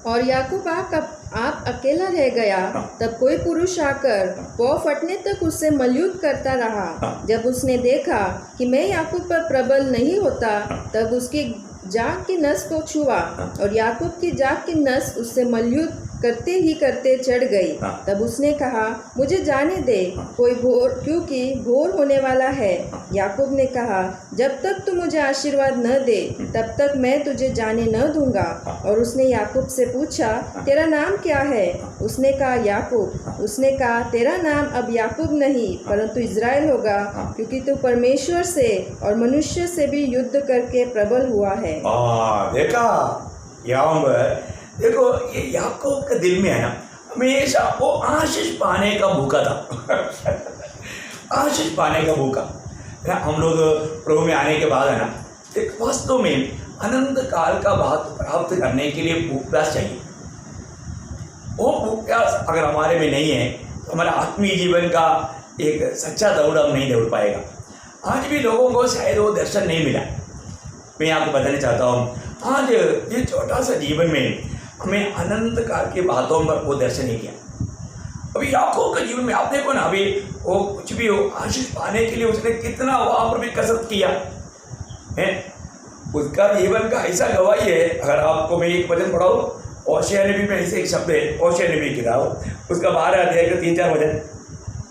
और याकूब आप अकेला रह गया। तब कोई पुरुष आकर पौ फटने तक उससे मलयुद्ध करता रहा। जब उसने देखा कि मैं याकूब पर प्रबल नहीं होता, तब उसकी जाग की नस को छुआ और याकूब की जाग की नस उससे मलयुद्ध करते ही करते चढ़ गई। तब उसने कहा, मुझे जाने दे, क्योंकि भोर होने वाला है। याकूब ने कहा, जब तक तू मुझे आशीर्वाद न दे तब तक मैं तुझे जाने न दूंगा। और उसने याकूब से पूछा, तेरा नाम क्या है? उसने कहा, याकूब। उसने कहा, तेरा नाम अब याकूब नहीं परंतु इज़राइल होगा, क्योंकि तू परमेश्वर से और मनुष्य से भी युद्ध करके प्रबल हुआ है।
देखा, देखो ये याकूब के दिल में है ना, हमेशा वो आशीष पाने का भूखा था। आशीष पाने का भूखा है। हम लोग प्रभु में आने के बाद है ना, एक वास्तव में अनंत काल का बात प्राप्त करने के लिए भूख प्यास चाहिए। वो भूख प्यास अगर हमारे में नहीं है तो हमारा आत्मीय जीवन का एक सच्चा दौड़ हम नहीं दौड़ पाएगा। आज भी लोगों को शायद वो दर्शन नहीं मिला। मैं आपको बताना चाहता हूँ, आज ये छोटा सा जीवन में हमें अनंत काल की बातों पर वो दर्शन नहीं किया। अभी याकूब के जीवन में आप देखो ना, अभी वो कुछ भी हो आशीष पाने के लिए उसने कितना वहाँ पर भी कसरत किया है। उसका जीवन का ऐसा गवाही है। अगर आपको मैं एक वचन पढ़ाऊँ, ओशिया नबी में ऐसे एक शब्द है, ओशिया नबी की किताब, उसका 12 अध्याय का 3-4 वचन,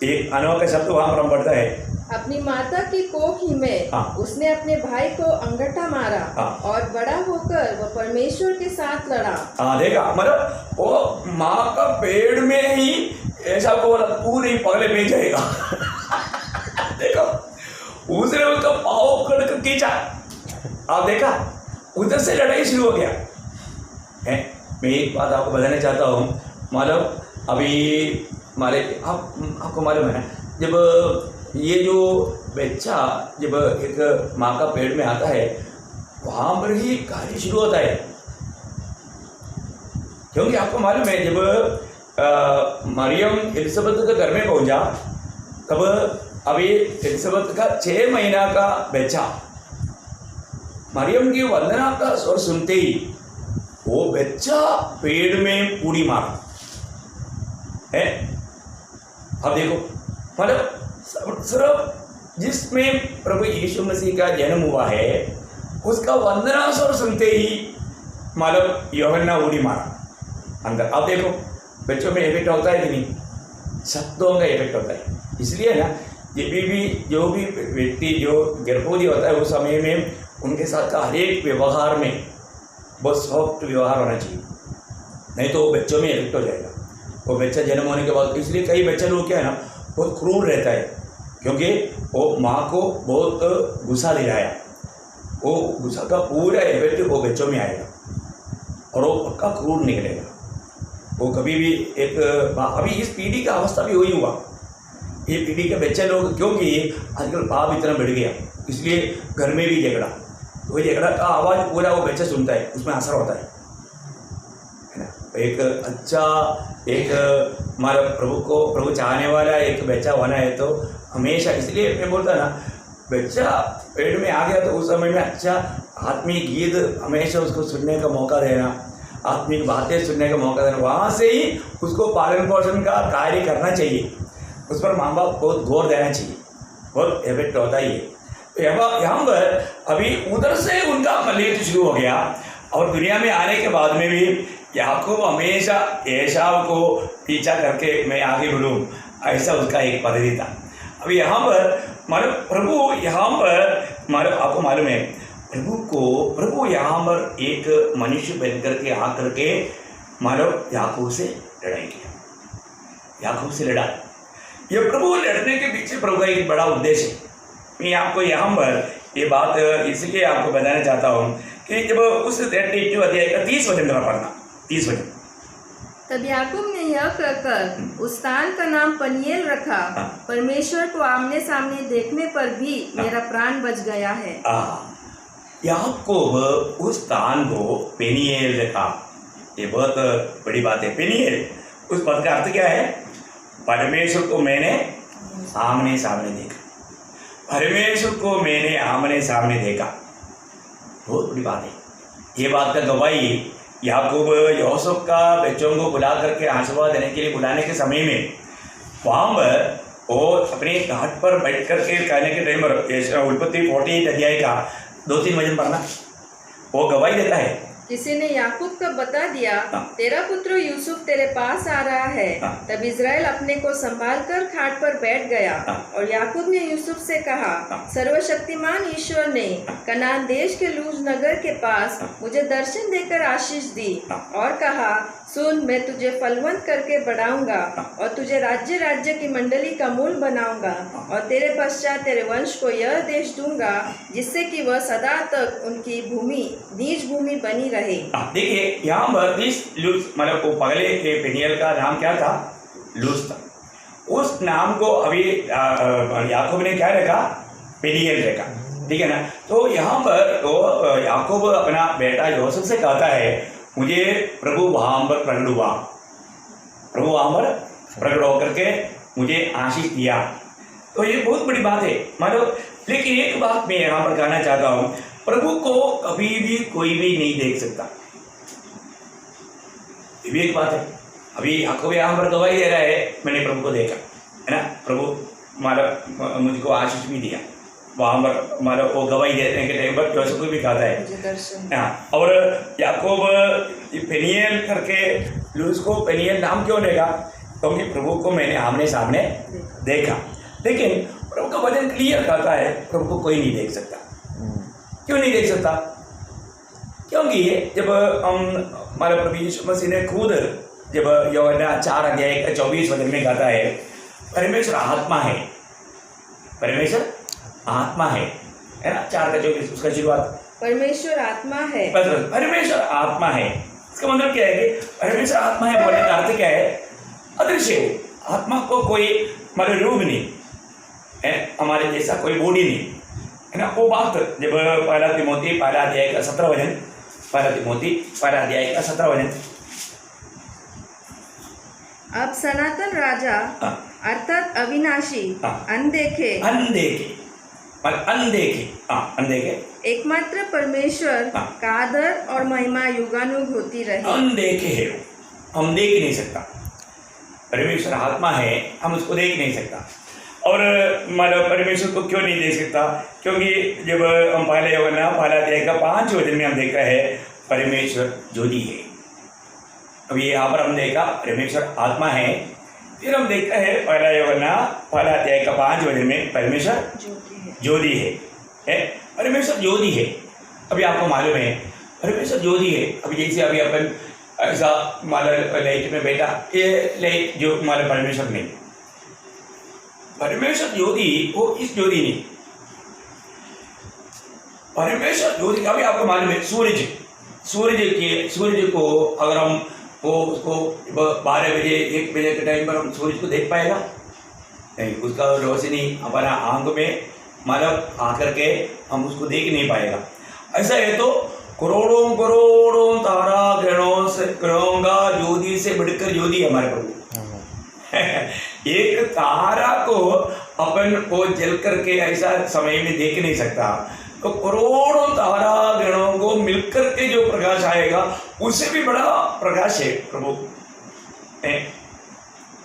एक अनोखा शब्द वहाँ पर हम पढ़ता है।
अपनी माता की कोख ही में उसने अपने भाई को अंगूठा मारा और बड़ा होकर वह परमेश्वर के साथ लड़ा।
देखा, मतलब वो माँ का पेड़ में ही ऐसा को पूरी पगले में जाएगा। देखो, उसने उसका पाँव पकड़ कर खींचा। आप देखा, उधर से लड़ाई शुरू हो गया है। मैं एक बात आपको बताना चाहता हूँ, मतलब अभी आपको मालूम है ना, जब ये जो बच्चा जब एक माँ का पेट में आता है, वहाँ पर ही कार्य शुरू होता है। क्योंकि आपको मालूम है, जब मरियम एलिजाबेथ के घर में पहुँचा, तब अभी एलिजाबेथ का 6 महीना का बच्चा मरियम की वंदना का स्वर सुनते ही वो बच्चा पेड़ में पूरी मारा है। अब देखो, मतलब सिर्फ जिसमें प्रभु यीशु मसीह का जन्म हुआ है, उसका वंदना स्वर सुनते ही मतलब यूहन्ना उड़ी मारा अंदर। अब देखो, बच्चों में इफेक्ट होता है कि नहीं? शब्दों का इफेक्ट होता है। इसलिए ना, ये भी जो भी व्यक्ति जो गर्भवती होता है, उस समय में उनके साथ का हर एक व्यवहार में बहुत सॉफ्ट व्यवहार होना चाहिए, नहीं तो वो बच्चों में इफेक्ट हो जाएगा। वो बच्चा जन्म होने के बाद, इसलिए कई बच्चे लोग क्या है ना, बहुत क्रूर रहता है, क्योंकि वो माँ को बहुत गुस्सा दिलाया। वो गुस्सा का पूरा इफेक्ट वो बच्चों में आएगा और वो पक्का क्रूर निकलेगा। वो कभी भी एक अभी इस पीढ़ी का अवस्था भी वही हुआ। ये पीढ़ी के बच्चे लोग, क्योंकि आजकल पाप इतना बढ़ गया, इसलिए घर में भी झगड़ा, वो झगड़ा का आवाज़ पूरा वो बच्चा सुनता है, उसमें असर होता है ना। एक अच्छा एक हमारा प्रभु चाहने वाला एक बच्चा होना है तो हमेशा, इसलिए मैं बोलता ना, बच्चा पेट में आ गया तो उस समय में अच्छा आत्मिक गीत हमेशा उसको सुनने का मौका देना, आत्मिक बातें सुनने का मौका देना, वहाँ से ही उसको पालन पोषण का कार्य करना चाहिए। उस पर माँ बाप बहुत गौर देना चाहिए, बहुत इफेक्ट होता ही है। यहाँ पर अभी उधर से उनका मलयुद्ध शुरू हो गया और दुनिया में आने के बाद में भी याकूब हमेशा एसाव को पीछा करके मैं आगे बढ़ूँ, ऐसा उसका एक पद्धति था। अभी यहाँ पर मतलब प्रभु यहाँ पर आपको मालूम है, प्रभु यहाँ पर एक मनुष्य बनकर के आकर के मानो याकूब से लड़ाई किया, याकूब से लड़ा। ये प्रभु लड़ने के पीछे प्रभु का एक बड़ा उद्देश्य है। मैं आपको यहाँ पर ये बात इसलिए आपको बताना चाहता हूँ कि जब उस 32 अध्याय का 30 वचन का पढ़ना, 30 वचन।
तब याकूब ने यह कहकर उस स्थान का नाम पनिएल रखा, परमेश्वर को आमने सामने देखने पर भी मेरा प्राण बच गया है।
याकूब उस स्थान को पेनिएल रखा। ये बहुत बड़ी बात है। पेनिएल, उस पद का अर्थ क्या है? परमेश्वर को मैंने आमने सामने देखा, परमेश्वर को मैंने आमने सामने देखा। बहुत बड़ी बात है। ये बात का गवाही याकूब यूसुफ का बच्चों को बुला करके आशीर्वाद देने के लिए बुलाने के समय में वहाँ पर वो अपने घाट पर बैठ करके कहने के टाइम पर उत्पत्ति 48 अध्याय का 2-3 वचन पढ़ना, वो गवाही देता है।
किसी ने याकूब को बता दिया, तेरा पुत्र यूसुफ तेरे पास आ रहा है। तब इज़राइल अपने को संभाल कर खाट पर बैठ गया और याकूब ने यूसुफ से कहा, सर्वशक्तिमान ईश्वर ने कनान देश के लूज नगर के पास मुझे दर्शन देकर आशीष दी और कहा, सुन, मैं तुझे फलवंत करके बढ़ाऊंगा और तुझे राज्य राज्य की मंडली का मूल बनाऊंगा और तेरे पश्चात तेरे वंश को यह देश दूंगा जिससे कि वह सदा तक उनकी भूमि नीच भूमि बनी रहे।
देखिए यहाँ पर इस लूज मतलब वो पहले के पेनियल का नाम क्या था? लूज था। उस नाम को अभी याकूब ने क्या रखा? पेनियल रखा, ठीक है ना। तो यहाँ पर तो याकूब अपना बेटा यूसुफ से कहता है, मुझे प्रभु वहाँ पर प्रकट हुआ, प्रभु वहाँ पर प्रकट होकर के मुझे आशीष दिया। तो ये बहुत बड़ी बात है मतलब। लेकिन एक बात मैं यहाँ पर कहना चाहता हूँ, प्रभु को कभी भी कोई भी नहीं देख सकता। ये भी एक बात है। अभी याकूब यहाँ पर गवाही दे रहा है, मैंने प्रभु को देखा, है ना। प्रभु मतलब मुझको आशीष भी दिया। वहाँ पर मतलब वो गवाही देने के टाइम पर यूसुफ को भी कहता है। हाँ, और याकूब पेनियल करके लूज को पेनियल नाम क्यों देगा? क्योंकि प्रभु को मैंने आमने सामने देखा। लेकिन प्रभु का वचन क्लियर कहता है, प्रभु को कोई नहीं देख सकता। क्यों नहीं देख सकता? क्योंकि जब हम हमारे प्रभु यीशु मसीह ने खुद जब यूहन्ना 4 अध्याय 24 वचन में कहता है, परमेश्वर आत्मा है, परमेश्वर आत्मा है ना। 4:24 उसका शुरुआत, परमेश्वर आत्मा है, परमेश्वर आत्मा है। इसका मतलब क्या है कि परमेश्वर आत्मा है बोलने का अर्थ क्या है? अदृश्य हो, आत्मा को कोई मतलब रूप नहीं है, हमारे जैसा कोई बॉडी नहीं है ना। वो बात जब पहला तिमोथी 1 अध्याय का 17 वचन, पहला तिमोथी 1 अध्याय का 17 वचन,
अब सनातन राजा अर्थात अविनाशी, अनदेखे एकमात्र परमेश्वर का आदर और महिमा युगानुग होती रहे।
अनदेखे है, हम देख नहीं सकता। परमेश्वर आत्मा है, हम उसको देख नहीं सकता। और मतलब परमेश्वर को क्यों नहीं देख सकता? क्योंकि जब हम पहले यूहन्ना 1 अध्याय का 5 वचन में हम देख रहे हैं, परमेश्वर ज्योति है। अभी यहाँ पर हम देखा परमेश्वर आत्मा है, फिर हम देखते हैं पहला यूहन्ना 1 अध्याय का 5 वचन में परमेश्वर ज्योति है। परमेश्वर ज्योति है। अभी आपको मालूम है परमेश्वर ज्योति है। अभी जैसे अभी अपन ऐसा मतलब लाइट में बैठा, ये लाइट जो मतलब परमेश्वर नहीं, परमेश्वर ज्योति वो इस ज्योति नहीं, परमेश्वर ज्योति। अभी आपको मालूम है सूरज को अगर हम वो उसको 12 बजे 1 बजे के टाइम पर हम सूरज को देख पाएगा नहीं, उसका रोशनी हमारा आंख में मतलब आकर के हम उसको देख नहीं पाएगा। ऐसा है तो करोड़ों करोड़ों तारा ग्रहों का ज्योति से बढ़कर ज्योति हमारे प्रभु। एक तारा को अपन को जल करके ऐसा समय में देख नहीं सकता, तो करोड़ों तारा गणों को मिलकर के जो प्रकाश आएगा उससे भी बड़ा प्रकाश है प्रभु।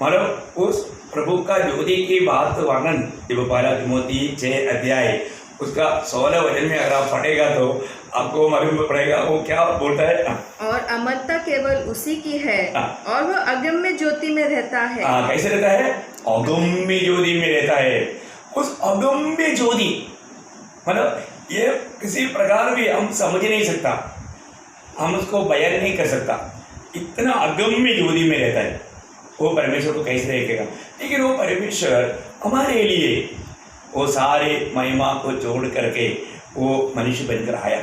मतलब उस प्रभु का ज्योति की बात वर्णन जब 1 तिमोथी 6 अध्याय उसका 16 वचन में अगर आप पढ़ेगा तो आपको मालूम पड़ेगा वो क्या बोलता है।
और अमरता केवल उसी की है और वह अगम्य ज्योति में रहता है।
कैसे रहता है? अगम्य ज्योति में रहता है। उस अगम्य ज्योति मतलब ये किसी प्रकार भी हम समझ नहीं सकता, हम उसको बयान नहीं कर सकता। इतना अगम्य ज्योति में रहता है वो परमेश्वर को कैसे देखेगा। लेकिन वो परमेश्वर हमारे लिए वो सारे महिमा को छोड़ करके वो मनुष्य बनकर आया,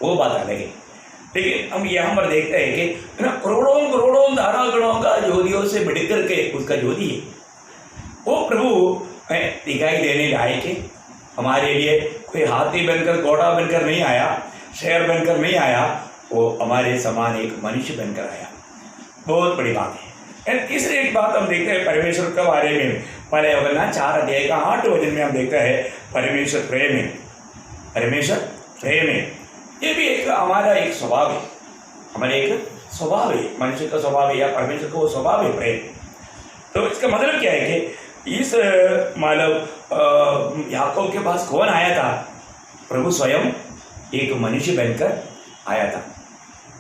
वो बात अलग है। लेकिन हम यहाँ पर देखते हैं कि करोड़ों करोड़ों धारागणों का ज्योतियों से बढ़ करके उसका ज्योति है वो प्रभु दिखाई देने लायक है हमारे लिए। कोई हाथी बनकर घोड़ा बनकर नहीं आया, शेर बनकर नहीं आया, वो हमारे समान एक मनुष्य बनकर आया। बहुत बड़ी बात है। तीसरी एक बात हम देखते हैं परमेश्वर के बारे में, पहले यूहन्ना 4 अध्याय का 8 वचन में हम देखते हैं परमेश्वर प्रेम है, परमेश्वर प्रेम है। ये भी एक हमारा एक स्वभाव है, हमारे एक स्वभाव है, मनुष्य का स्वभाव है या परमेश्वर का वो स्वभाव है प्रेम। तो इसका मतलब क्या है कि इस मानव याकूब के पास कौन आया था? प्रभु स्वयं एक मनुष्य बनकर आया था,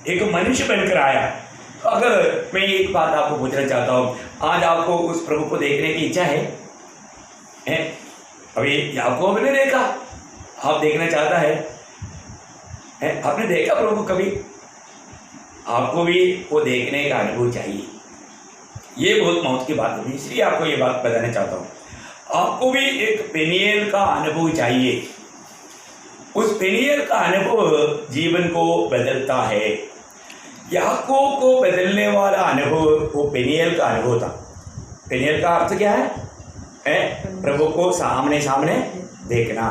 एक मनुष्य बनकर आया। तो अगर मैं एक बात आपको पूछना चाहता हूँ, आज आपको उस प्रभु को देखने की इच्छा है? अभी याकूब ने देखा, आप देखना चाहता है? आपने देखा प्रभु को कभी? आपको भी वो देखने का अनुभव चाहिए। ये बहुत महत्व की बात है, इसलिए आपको ये बात बताना चाहता हूँ। आपको भी एक पेनियल का अनुभव चाहिए। उस पेनियल का अनुभव जीवन को बदलता है। याकूब को बदलने वाला अनुभव वो पेनियल का अनुभव था। पेनियल का अर्थ क्या है? प्रभु को सामने सामने देखना।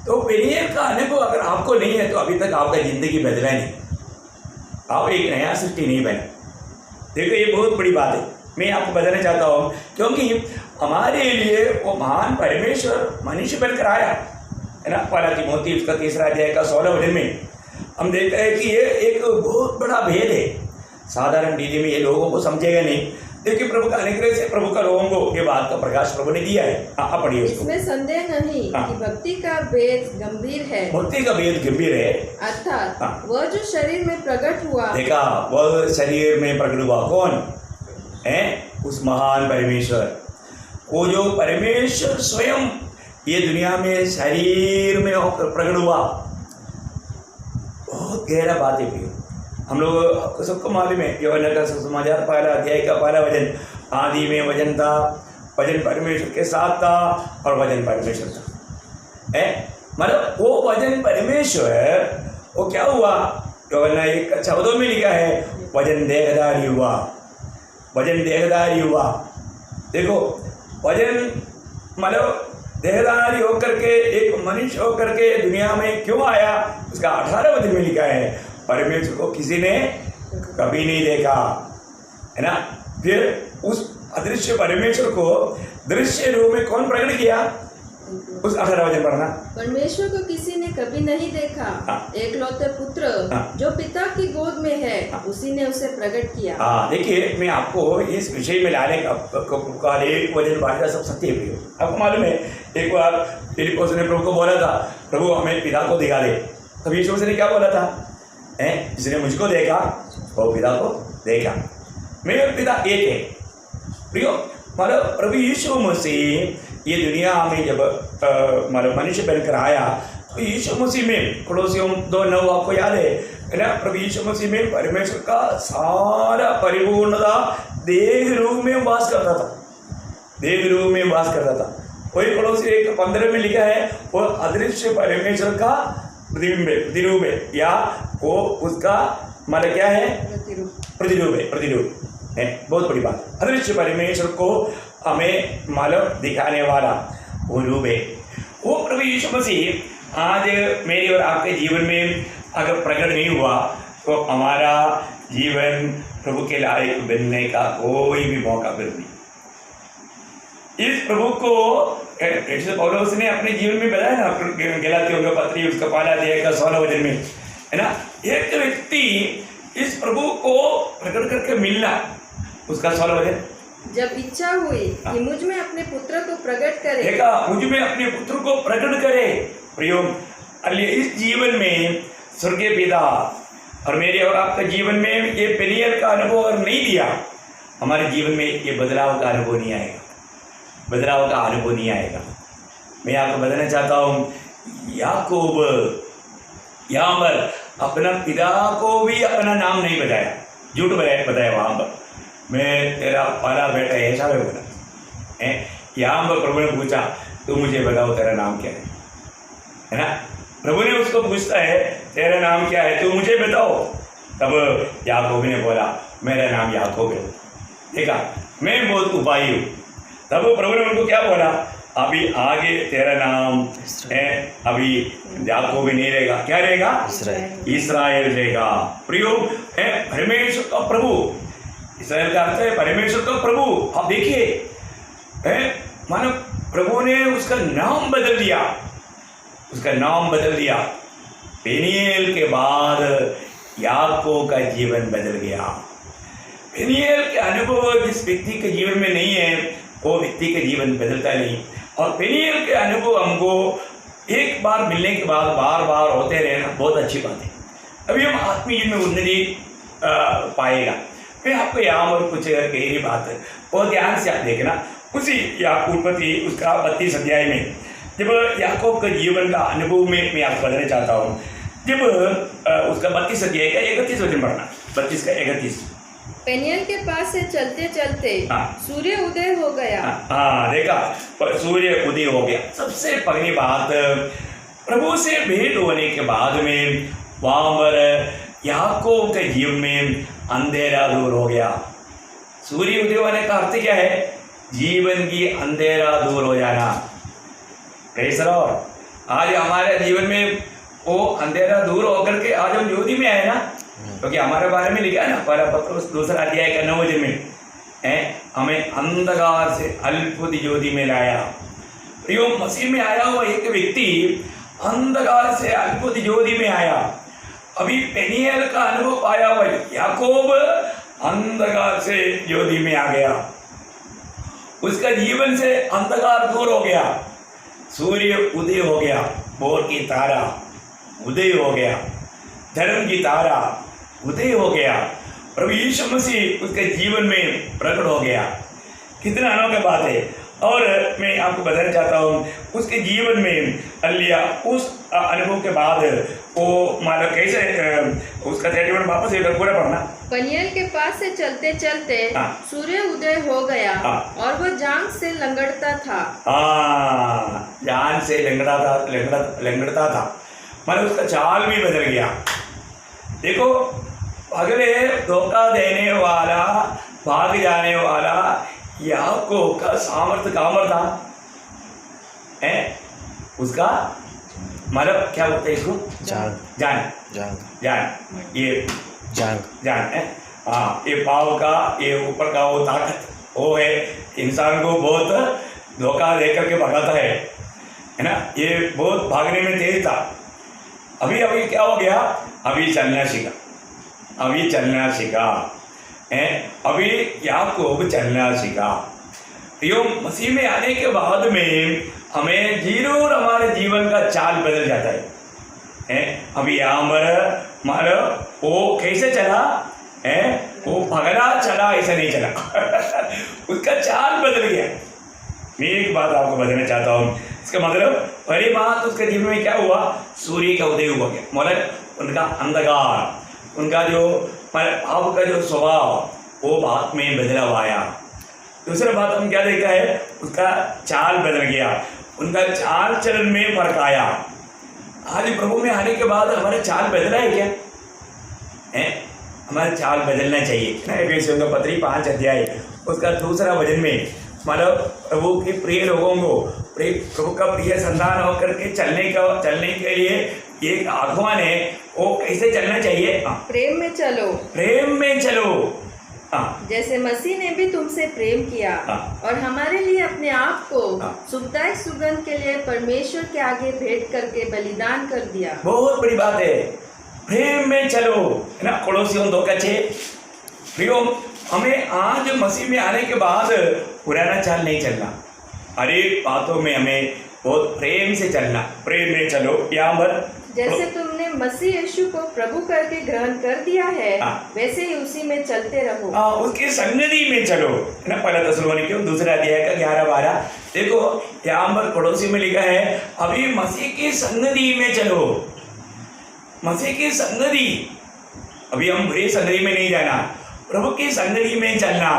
तो पेनियल का अनुभव अगर आपको नहीं है तो अभी तक आपका जिंदगी बदला नहीं, आप एक नया सृष्टि नहीं बने। देखो ये बहुत बड़ी बात है, मैं आपको बताना चाहता हूँ, क्योंकि हमारे लिए वो महान परमेश्वर मनुष्य बनकर आया है ना। पहला तीमुथी उसका 3 अध्याय का 16 वचन में हम देखते हैं कि ये एक बहुत बड़ा भेद है। साधारण रीति में ये लोगों को समझेगा नहीं, लेकिन प्रभु का अनुग्रह से प्रभु का लोगों को ये बात का प्रकाश प्रभु ने दिया है। पढ़िए उसको।
इसमें संदेह नहीं कि भक्ति का भेद गंभीर है,
भक्ति का भेद गंभीर है,
अर्थात वह जो शरीर में प्रकट हुआ। देखा,
वह शरीर में प्रकट हुआ कौन है? उस महान परमेश्वर। वो जो परमेश्वर स्वयं ये दुनिया में शरीर में होकर प्रकट हुआ। बहुत गहरा बात है प्रियो, हम लोग आपको सबको मालूम है। यूहन्ना का सुसमाचार 1 अध्याय का 1 वचन, आदि में वचन था, वचन परमेश्वर के साथ था और वचन परमेश्वर था। मतलब वो वचन परमेश्वर वो क्या हुआ? यूहन्ना 1:14 में लिखा है वचन देहधारी हुआ, वचन देहधारी हुआ। देखो वचन मतलब देहधारी होकर के एक मनुष्य होकर के दुनिया में क्यों आया? उसका 18 वचन में लिखा है परमेश्वर को किसी ने कभी नहीं देखा, है ना। फिर उस अदृश्य परमेश्वर को दृश्य रूप में कौन प्रकट किया? उस 18 वचन पढ़ना।
परमेश्वर को किसी ने कभी नहीं देखा, एकलौते पुत्र जो पिता की गोद में है, उसी ने उसे प्रकट किया।
देखिए मैं आपको इस विषय में लाने का एक वचन बात सब सत्य है। आपको मालूम है एक बार फिलिप्पुस ने प्रभु को बोला था, प्रभु हमें पिता को दिखा दे। तब यीशु मसीह ने क्या बोला था? जिसने मुझको देखा वो पिता को देखा। मेरे पिता एक है प्रियो। मतलब प्रभु यीशु मसीह ये दुनिया में जब मतलब मनुष्य बनकर आया तो यीशु मसीह में कोलोसियों 2:9 आपको याद है ना। प्रभु यीशु मसीह में परमेश्वर का सारा परिपूर्णता देह रूप में वास करता था, देह रूप में वास करता था। वही कोलोसियों 1:15 में लिखा है वो अदृश्य परमेश्वर का प्रतिरूप है, या वो उसका मतलब क्या है? प्रतिरूप है, प्रतिरूप है। बहुत बड़ी बात। अदृश्य परमेश्वर को हमें मालूम दिखाने वाला वो रूप है। वो प्रभु यीशु मसीह आज मेरे और आपके जीवन में अगर प्रकट नहीं हुआ तो हमारा जीवन प्रभु के लायक बनने का कोई भी मौका फिर नहीं। इस प्रभु को पौलुस ने अपने जीवन में बताया ना, गलातियों का पत्री उसका 1 अध्याय का 16 वचन में, है ना। एक व्यक्ति इस प्रभु को प्रकट करके मिलना, उसका 16 वचन,
जब इच्छा हुई कि मुझ में अपने पुत्र को प्रकट करे।
देखा, मुझ में अपने पुत्र को प्रकट करे। प्रियो, इस जीवन में स्वर्गीय पिता और मेरे और आपके जीवन में ये पेनियल का अनुभव अगर नहीं दिया, हमारे जीवन में ये बदलाव का अनुभव नहीं आएगा, बदलाव का अनुभव नहीं आएगा। मैं आपको बताना चाहता हूँ याकूब यहाँ पर अपना पिता को भी अपना नाम नहीं बताया, झूठ बताया वहाँ पर, मैं तेरा पहला बेटा ऐसा भी बोला है। यहाँ पर प्रभु ने पूछा तू मुझे बताओ तेरा नाम क्या है ना। प्रभु ने उसको पूछता है तेरा नाम क्या है, तू मुझे बताओ। तब याकूब ने बोला मेरा नाम याकूब है। देखा, मैं बहुत उपाय हूँ। तब प्रभु ने उनको क्या बोला, अभी आगे तेरा नाम है, अभी याकूब नहीं रहेगा, क्या रहेगा, इस्राएल रहेगा। प्रियो है परमेश्वर का प्रभु, इस्राएल का अर्थ है परमेश्वर का प्रभु। आप देखिए है मानो प्रभु ने उसका नाम बदल दिया, उसका नाम बदल दिया। पेनिएल के बाद याकूब का जीवन बदल गया। पेनिएल के अनुभव जिस व्यक्ति के जीवन में नहीं है वो व्यक्ति के जीवन बदलता नहीं। और पेनिएल के अनुभव हमको एक बार मिलने के बाद बार बार होते रहना बहुत अच्छी बात है। अभी हम आत्मीय में उन्नति पाएगा। मैं आपको यहाँ और कुछ गहरी बात है, बहुत ध्यान से आप देखना। उसी याकूब उत्पत्ति उसका 32 अध्याय में जब याकूब का जीवन का अनुभव में मैं आपको बताना चाहता हूँ। जब उसका 32 अध्याय का 31 वचन पढ़ना, 32 का 31।
पेनियल के पास से चलते चलते सूर्य उदय हो गया।
हाँ देखा, सूर्य उदय हो गया। सबसे पहली बात, प्रभु से भेंट होने के बाद में वहाँ पर याकूब के जीवन में अंधेरा दूर हो गया। सूर्य उदय होने का अर्थ क्या है, जीवन की अंधेरा दूर हो जाना। कैसा आज हमारे जीवन में वो अंधेरा दूर होकर के आज हम ज्योति में आए ना, क्योंकि हमारे बारे में लिखा है ना पहला पत्रुस 2 अध्याय का 9 वचन में है, हमें अंधकार से अद्भुत ज्योति में लाया। प्रियो, मसीह में आया हुआ एक व्यक्ति अंधकार से अद्भुत ज्योति में आया। अभी पेनिएल का अनुभव पाया हुआ याकूब अंधकार से ज्योति में आ गया। उसका जीवन से अंधकार दूर हो गया, सूर्य उदय हो गया, भोर की तारा उदय हो गया, धर्म की तारा उदय हो गया। प्रभु यीशु मसीह उसके जीवन में प्रकट हो गया। कितना अनोखी बात है। और मैं आपको बताना चाहता हूँ उसके जीवन में अलिया उस अनुभव के बाद वो मानो कैसे उसका 31 वापस एक पूरा पढ़ना।
पेनियल के पास से चलते चलते सूर्य उदय हो गया और वो जांघ से लंगड़ता था।
जान से लंगड़ता था मानो उसका चाल भी बदल गया। देखो, अगले धोखा देने वाला, भाग जाने वाला याकूब का सामर्थ्य कहाँ था है, उसका मतलब क्या बोलते हैं इसको, जान ये जान है। हाँ, ये पाव का ये ऊपर का वो ताकत वो है, इंसान को बहुत धोखा देकर के भगाता है ना। ये बहुत भागने में तेज था। अभी क्या हो गया, अभी चलना सीखा है। अभी याकूब चलना सीखा। यो मसीह में आने के बाद में हमें जरूर हमारे जीवन का चाल बदल जाता है। अभी यहाँ पर मानो वो कैसे चला है, वो भगना चला, ऐसा नहीं चला उसका चाल बदल गया। मैं एक बात आपको बताना चाहता हूँ, इसका मतलब पहली बात उसके जीवन में क्या हुआ, सूर्य का उदय हुआ गया। मतलब उनका अंधकार, उनका जो भाव का जो स्वभाव वो बात में बदलाव आया। दूसरा बात हम क्या देखा है, उसका चाल बदल गया, उनका चाल चलन में फर्क आया। आज प्रभु में आने के बाद हमारा चाल बदला है क्या है, हमारा चाल बदलना चाहिए ना। एफिसियों का पत्री 5 अध्याय उसका 2 वचन में मतलब प्रभु के प्रिय लोगों को प्रभु का प्रिय संतान होकर के चलने के लिए एक आह्वान है, वो कैसे चलना चाहिए,
प्रेम में चलो। जैसे मसीह ने भी तुमसे प्रेम किया और हमारे लिए अपने आप को सुखदायक सुगंध के लिए परमेश्वर के आगे भेंट करके बलिदान कर दिया।
बहुत बड़ी बात है, प्रेम में चलो है ना। कोलोसियों 2:6। प्रियो, हमें आज मसीह में आने के बाद पुराना चाल नहीं चलना, हर एक बातों में हमें बहुत प्रेम से चलना। प्रेम में चलो। यहाँ पर
जैसे तुमने मसीह यीशु को प्रभु करके ग्रहण कर दिया है
हाँ।
वैसे ही उसी में चलते रहो।
उसकी संगति में चलो, है ना। पहला थिस्सलुनीकियों 2 अध्याय का 11-12 देखो, यहाँ पर पड़ोसी में लिखा है अभी मसीह की संगति में चलो, मसीह की संगति। अभी हम बुरी संगति में नहीं जाना, प्रभु की संगति में चलना।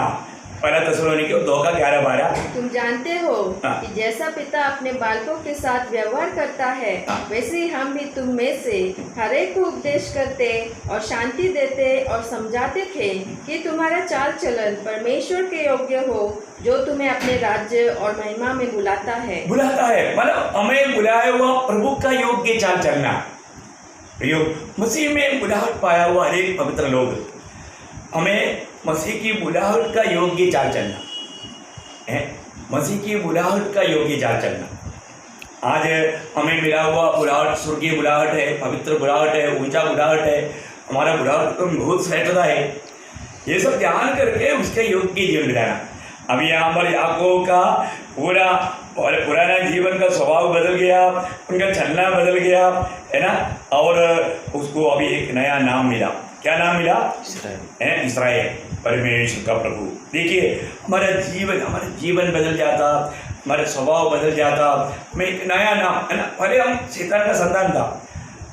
पहला थिस्सलुनीकियों 2 का 11-12।
तुम जानते हो
हाँ।
कि जैसा पिता अपने बालकों के साथ व्यवहार करता है
हाँ।
वैसे ही हम भी तुम में से हर एक को उपदेश करते और शांति देते और समझाते थे कि तुम्हारा चाल चलन परमेश्वर के योग्य हो, जो तुम्हें अपने राज्य और महिमा में बुलाता है।
मतलब हमें बुलाया हुआ प्रभु का योग्य चाल चलना। मसीह में बुलाहट पाया हुआ हर एक पवित्र लोग, हमें मसीह की बुलाहट का योग्य चाल चलना है, मसीह की बुलाहट का योग्य चाल चलना। आज हमें मिला हुआ बुलाहट स्वर्गीय बुलाहट है, पवित्र बुलाहट है, ऊंचा बुलाहट है, हमारा बुलाहट तो बहुत श्रेष्ठता है। ये सब ध्यान करके उसके योग्य जीवन बिताना। अभी यहाँ पर याकूब का पूरा और पुराना जीवन का स्वभाव बदल गया, उनका चलना बदल गया, है ना। और उसको अभी एक नया नाम मिला। क्या नाम मिला? इस्राएल, परमेश्वर का प्रभु। देखिए हमारा जीवन बदल जाता, हमारा स्वभाव बदल जाता, हमें एक नया नाम, है ना। पहले हम शैतान का संतान था,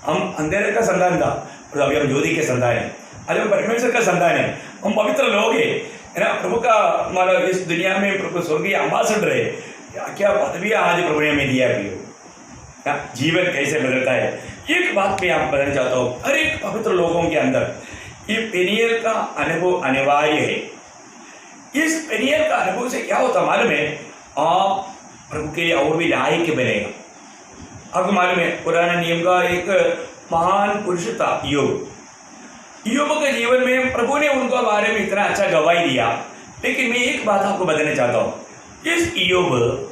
हम अंधेरे का संतान था, और अभी हम ज्योति के संतान हैं। अरे हम परमेश्वर का संतान है, हम पवित्र लोग हैं, है ना। प्रभु का हमारा इस दुनिया में प्रभु स्वर्गीय अम्बासडर है। क्या पदवियाँ आज प्रभु ने हमें दिया है। जीवन कैसे बदलता है, एक बात मैं आप बताना चाहता हूँ। हर एक पवित्र लोगों के अंदर ये पेनियल का अनुभव अनिवार्य है। इस पेनियल का अनुभव से क्या होता मालूम है, आप प्रभु के लिए और भी लायक बनेगा। आपको मालूम है पुराना नियम का एक महान पुरुष था योग के जीवन में प्रभु ने उनके बारे में इतना अच्छा गवाही दिया। लेकिन मैं एक बात आपको बताना चाहता हूँ, इस योग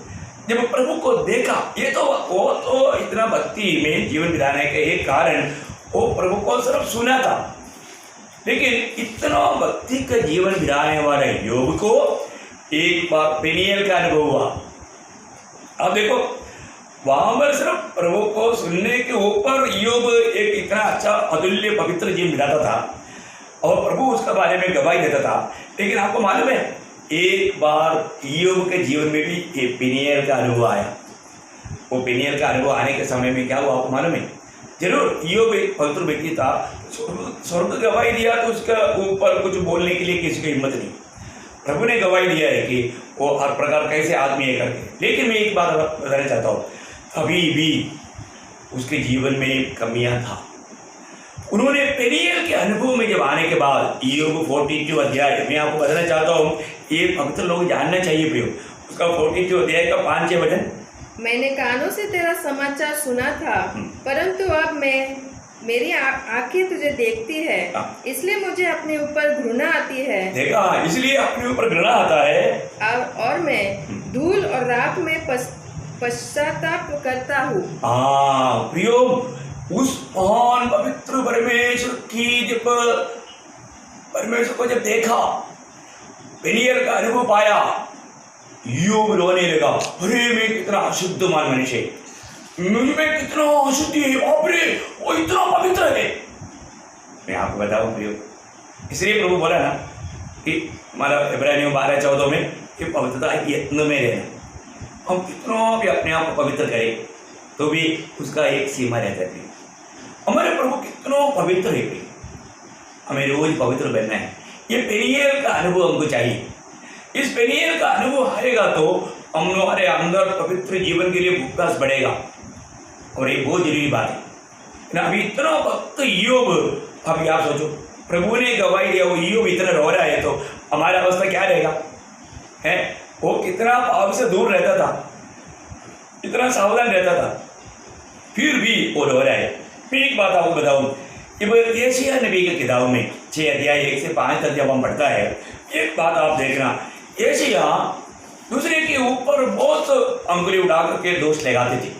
जब प्रभु को देखा, ये तो वो तो इतना भक्ति में जीवन बिताने का एक कारण वो प्रभु को सिर्फ सुना था, लेकिन इतना भक्ति का जीवन बिताने वाले योग को एक बार पेनियल का अनुभव हुआ। अब देखो वहां पर सिर्फ प्रभु को सुनने के ऊपर योग एक इतना अच्छा अतुल्य पवित्र जीवन बिताता था और प्रभु उसके बारे में गवाही देता था। लेकिन आपको मालूम है एक बार योग के जीवन में भी एक पेनियल का अनुभव आया। वो पेनियल का अनुभव आने के समय में क्या हुआ आपको मालूम है? जरूर योग एक पवित्र व्यक्ति था, स्वर्ग गवाही दिया तो उसका ऊपर कुछ बोलने के लिए किसी की हिम्मत नहीं। प्रभु ने गवाही दिया है कि वो हर प्रकार कैसे आदमी है करके। लेकिन मैं एक बात बताना चाहता हूँ, अभी भी उसके जीवन में कमियां था। उन्होंने पेनियल के अनुभव में जब आने के बाद योग 42 अध्याय मैं आपको बताना चाहता हूँ, ये पवित्र लोग जानना चाहिए प्रियो। उसका 42 अध्याय का 5 वचन,
मैंने कानों से तेरा समाचार सुना था, परंतु अब मेरी आंखें तुझे देखती है, इसलिए मुझे अपने ऊपर घृणा आती है।
देखा, इसलिए अपने ऊपर घृणा आता है
और मैं धूल और राख में पश्चाताप करता हूँ।
प्रियो, उस महान पवित्र परमेश्वर की जब परमेश्वर को जब देखा, पेनियल का अनुभव पाया, योग रोने लगा, अरे मैं कितना अशुद्ध मान मनुष्य, मैं कितना अशुद्धि है, बाप रे वो इतना पवित्र है। मैं आपको बताऊं प्रियो, इसलिए प्रभु बोला ना कि हमारा इब्रानियों 12:14 में कि पवित्रता यत्न में रहना। हम कितना भी अपने आप को पवित्र करें तो भी उसका एक सीमा रहता है। हमारे प्रभु कितना पवित्र है, हमें रोज पवित्र बनना है। ये पेनियल का अनुभव हमको चाहिए। इस पेनियल का अनुभव आएगा तो हम हमारे अंदर पवित्र जीवन के लिए विश्वास बढ़ेगा। और एक बहुत जरूरी बात है ना, अभी इतना भक्त योग, अभी आप सोचो प्रभु ने गवाही दिया, वो योग इतना रो रहा है तो हमारा अवस्था क्या रहेगा? है वो कितना पाप से दूर रहता था, इतना सावधान रहता था, फिर भी वो रो रहा है। मैं एक बात आपको बताऊं, जब यशायाह नबी की किताब में 6 अध्याय 1 से 5 तक जब हम पढ़ता है, एक बात आप देखना, यशायाह दूसरे के ऊपर बहुत अंगुली उठा करके दोष लगाते थे।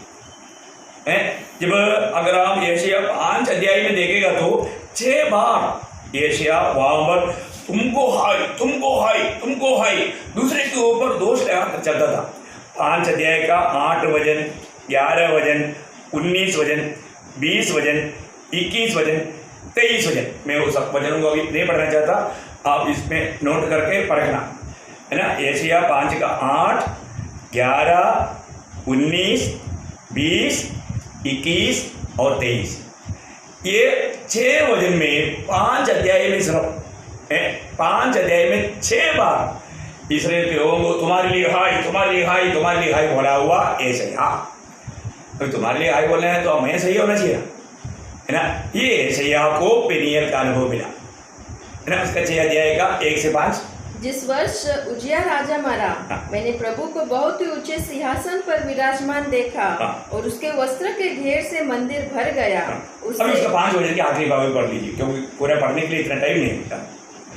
जब अगर आप यशायाह 5 अध्याय में देखेगा तो 6 बार यशायाह वहां पर तुमको हाय, तुमको हाय, तुमको हाय दूसरे के ऊपर दोष लगाकर चलता था। 5 अध्याय का 8 वचन, 11 वचन, 19 वचन, 20 वचन, 21 वचन, 23 वचन। मैं वो सब वचनों को अभी नहीं पढ़ना चाहता, आप इसमें नोट करके पढ़ना है ना। यशायाह 5 का 8, 11, 19, 20, 21 और 23, ये 6 वचन में 5 अध्याय में सिर्फ 5 अध्याय में 6 बार इसराइल के लोगों को तुम्हारे लिए हाय, तुम्हारे लिए हाय, तुम्हारे लिए हाय बोला हुआ यशायाह। तो तुम्हारे लिए हाय बोलना है तो मैं सही होना चाहिए है ना। ये यशायाह को पेनियल का अनुभव मिला है ना। उसका 6 अध्याय का 1 से 5।
जिस वर्ष उजिया राजा मरा, मैंने प्रभु को बहुत ही ऊंचे सिंहासन पर विराजमान देखा और उसके वस्त्र के घेर से मंदिर भर गया।
अभी उसका 5 वचन की आखिरी भाग पढ़ लीजिए, क्योंकि पूरा पढ़ने के लिए इतना टाइम नहीं मिलता।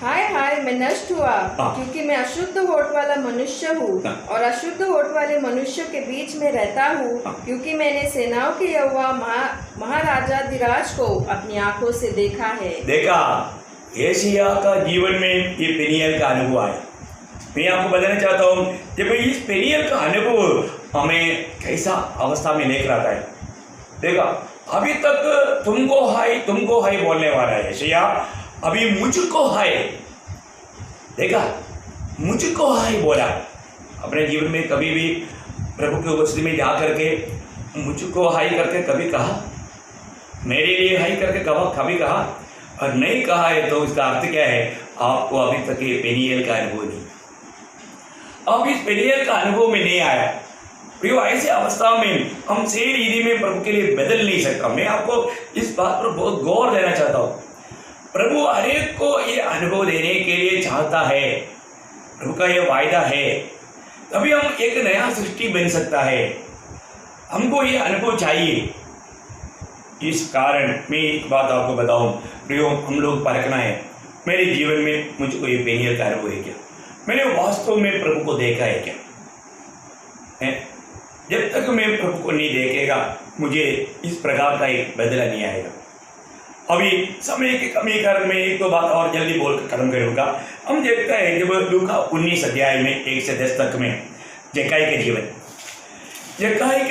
हाय हाय, मैं नष्ट हुआ क्योंकि मैं अशुद्ध होठ वाला मनुष्य हूँ और अशुद्ध होठ वाले मनुष्य के बीच में रहता हूँ, क्योंकि मैंने सेनाओं के यहोवा महाराजाधिराज को अपनी आंखों से देखा है।
देखा, यशायाह का जीवन में ये पेनियल का अनुभव आया। मैं आपको बताना चाहता हूँ, जब इस पेनियल का अनुभव हमें कैसा अवस्था में लेकर आता है। देखा, अभी तक तुमको हाय बोलने वाला है यशायाह, अभी मुझको हाय। देखा, मुझको हाय बोला। अपने जीवन में कभी भी प्रभु की उपस्थिति में जा करके मुझको हाय करके कभी कहा, मेरे लिए हाय करके कभी कहा, और नहीं कहा है तो इसका अर्थ क्या है, आपको अभी तक ये पेनियल का अनुभव नहीं, अब इस पेनियल का अनुभव में नहीं आया। प्रियो, ऐसे अवस्था में हम सही रीति में प्रभु के लिए बदल नहीं सकता। मैं आपको इस बात पर बहुत गौर देना चाहता हूँ। प्रभु हर एक को ये अनुभव देने के लिए चाहता है, प्रभु का ये वायदा है, तभी हम एक नया सृष्टि बन सकता है। हमको ये अनुभव चाहिए। इस कारण मैं एक बात आपको बताऊं प्रियो, हम लोग परखना है, मेरे जीवन में मुझको ये पेनियल का अनुभव है क्या, मैंने वास्तव में प्रभु को देखा है क्या है? जब तक मैं प्रभु को नहीं देखेगा, मुझे इस प्रकार का एक बदला नहीं आएगा। अभी समय की कमी कारण मैं एक दो बात और जल्दी बोल कर खत्म करूँगा। हम देखते हैं जब लूका 19 अध्याय में 1 से 10 तक में जक्काई के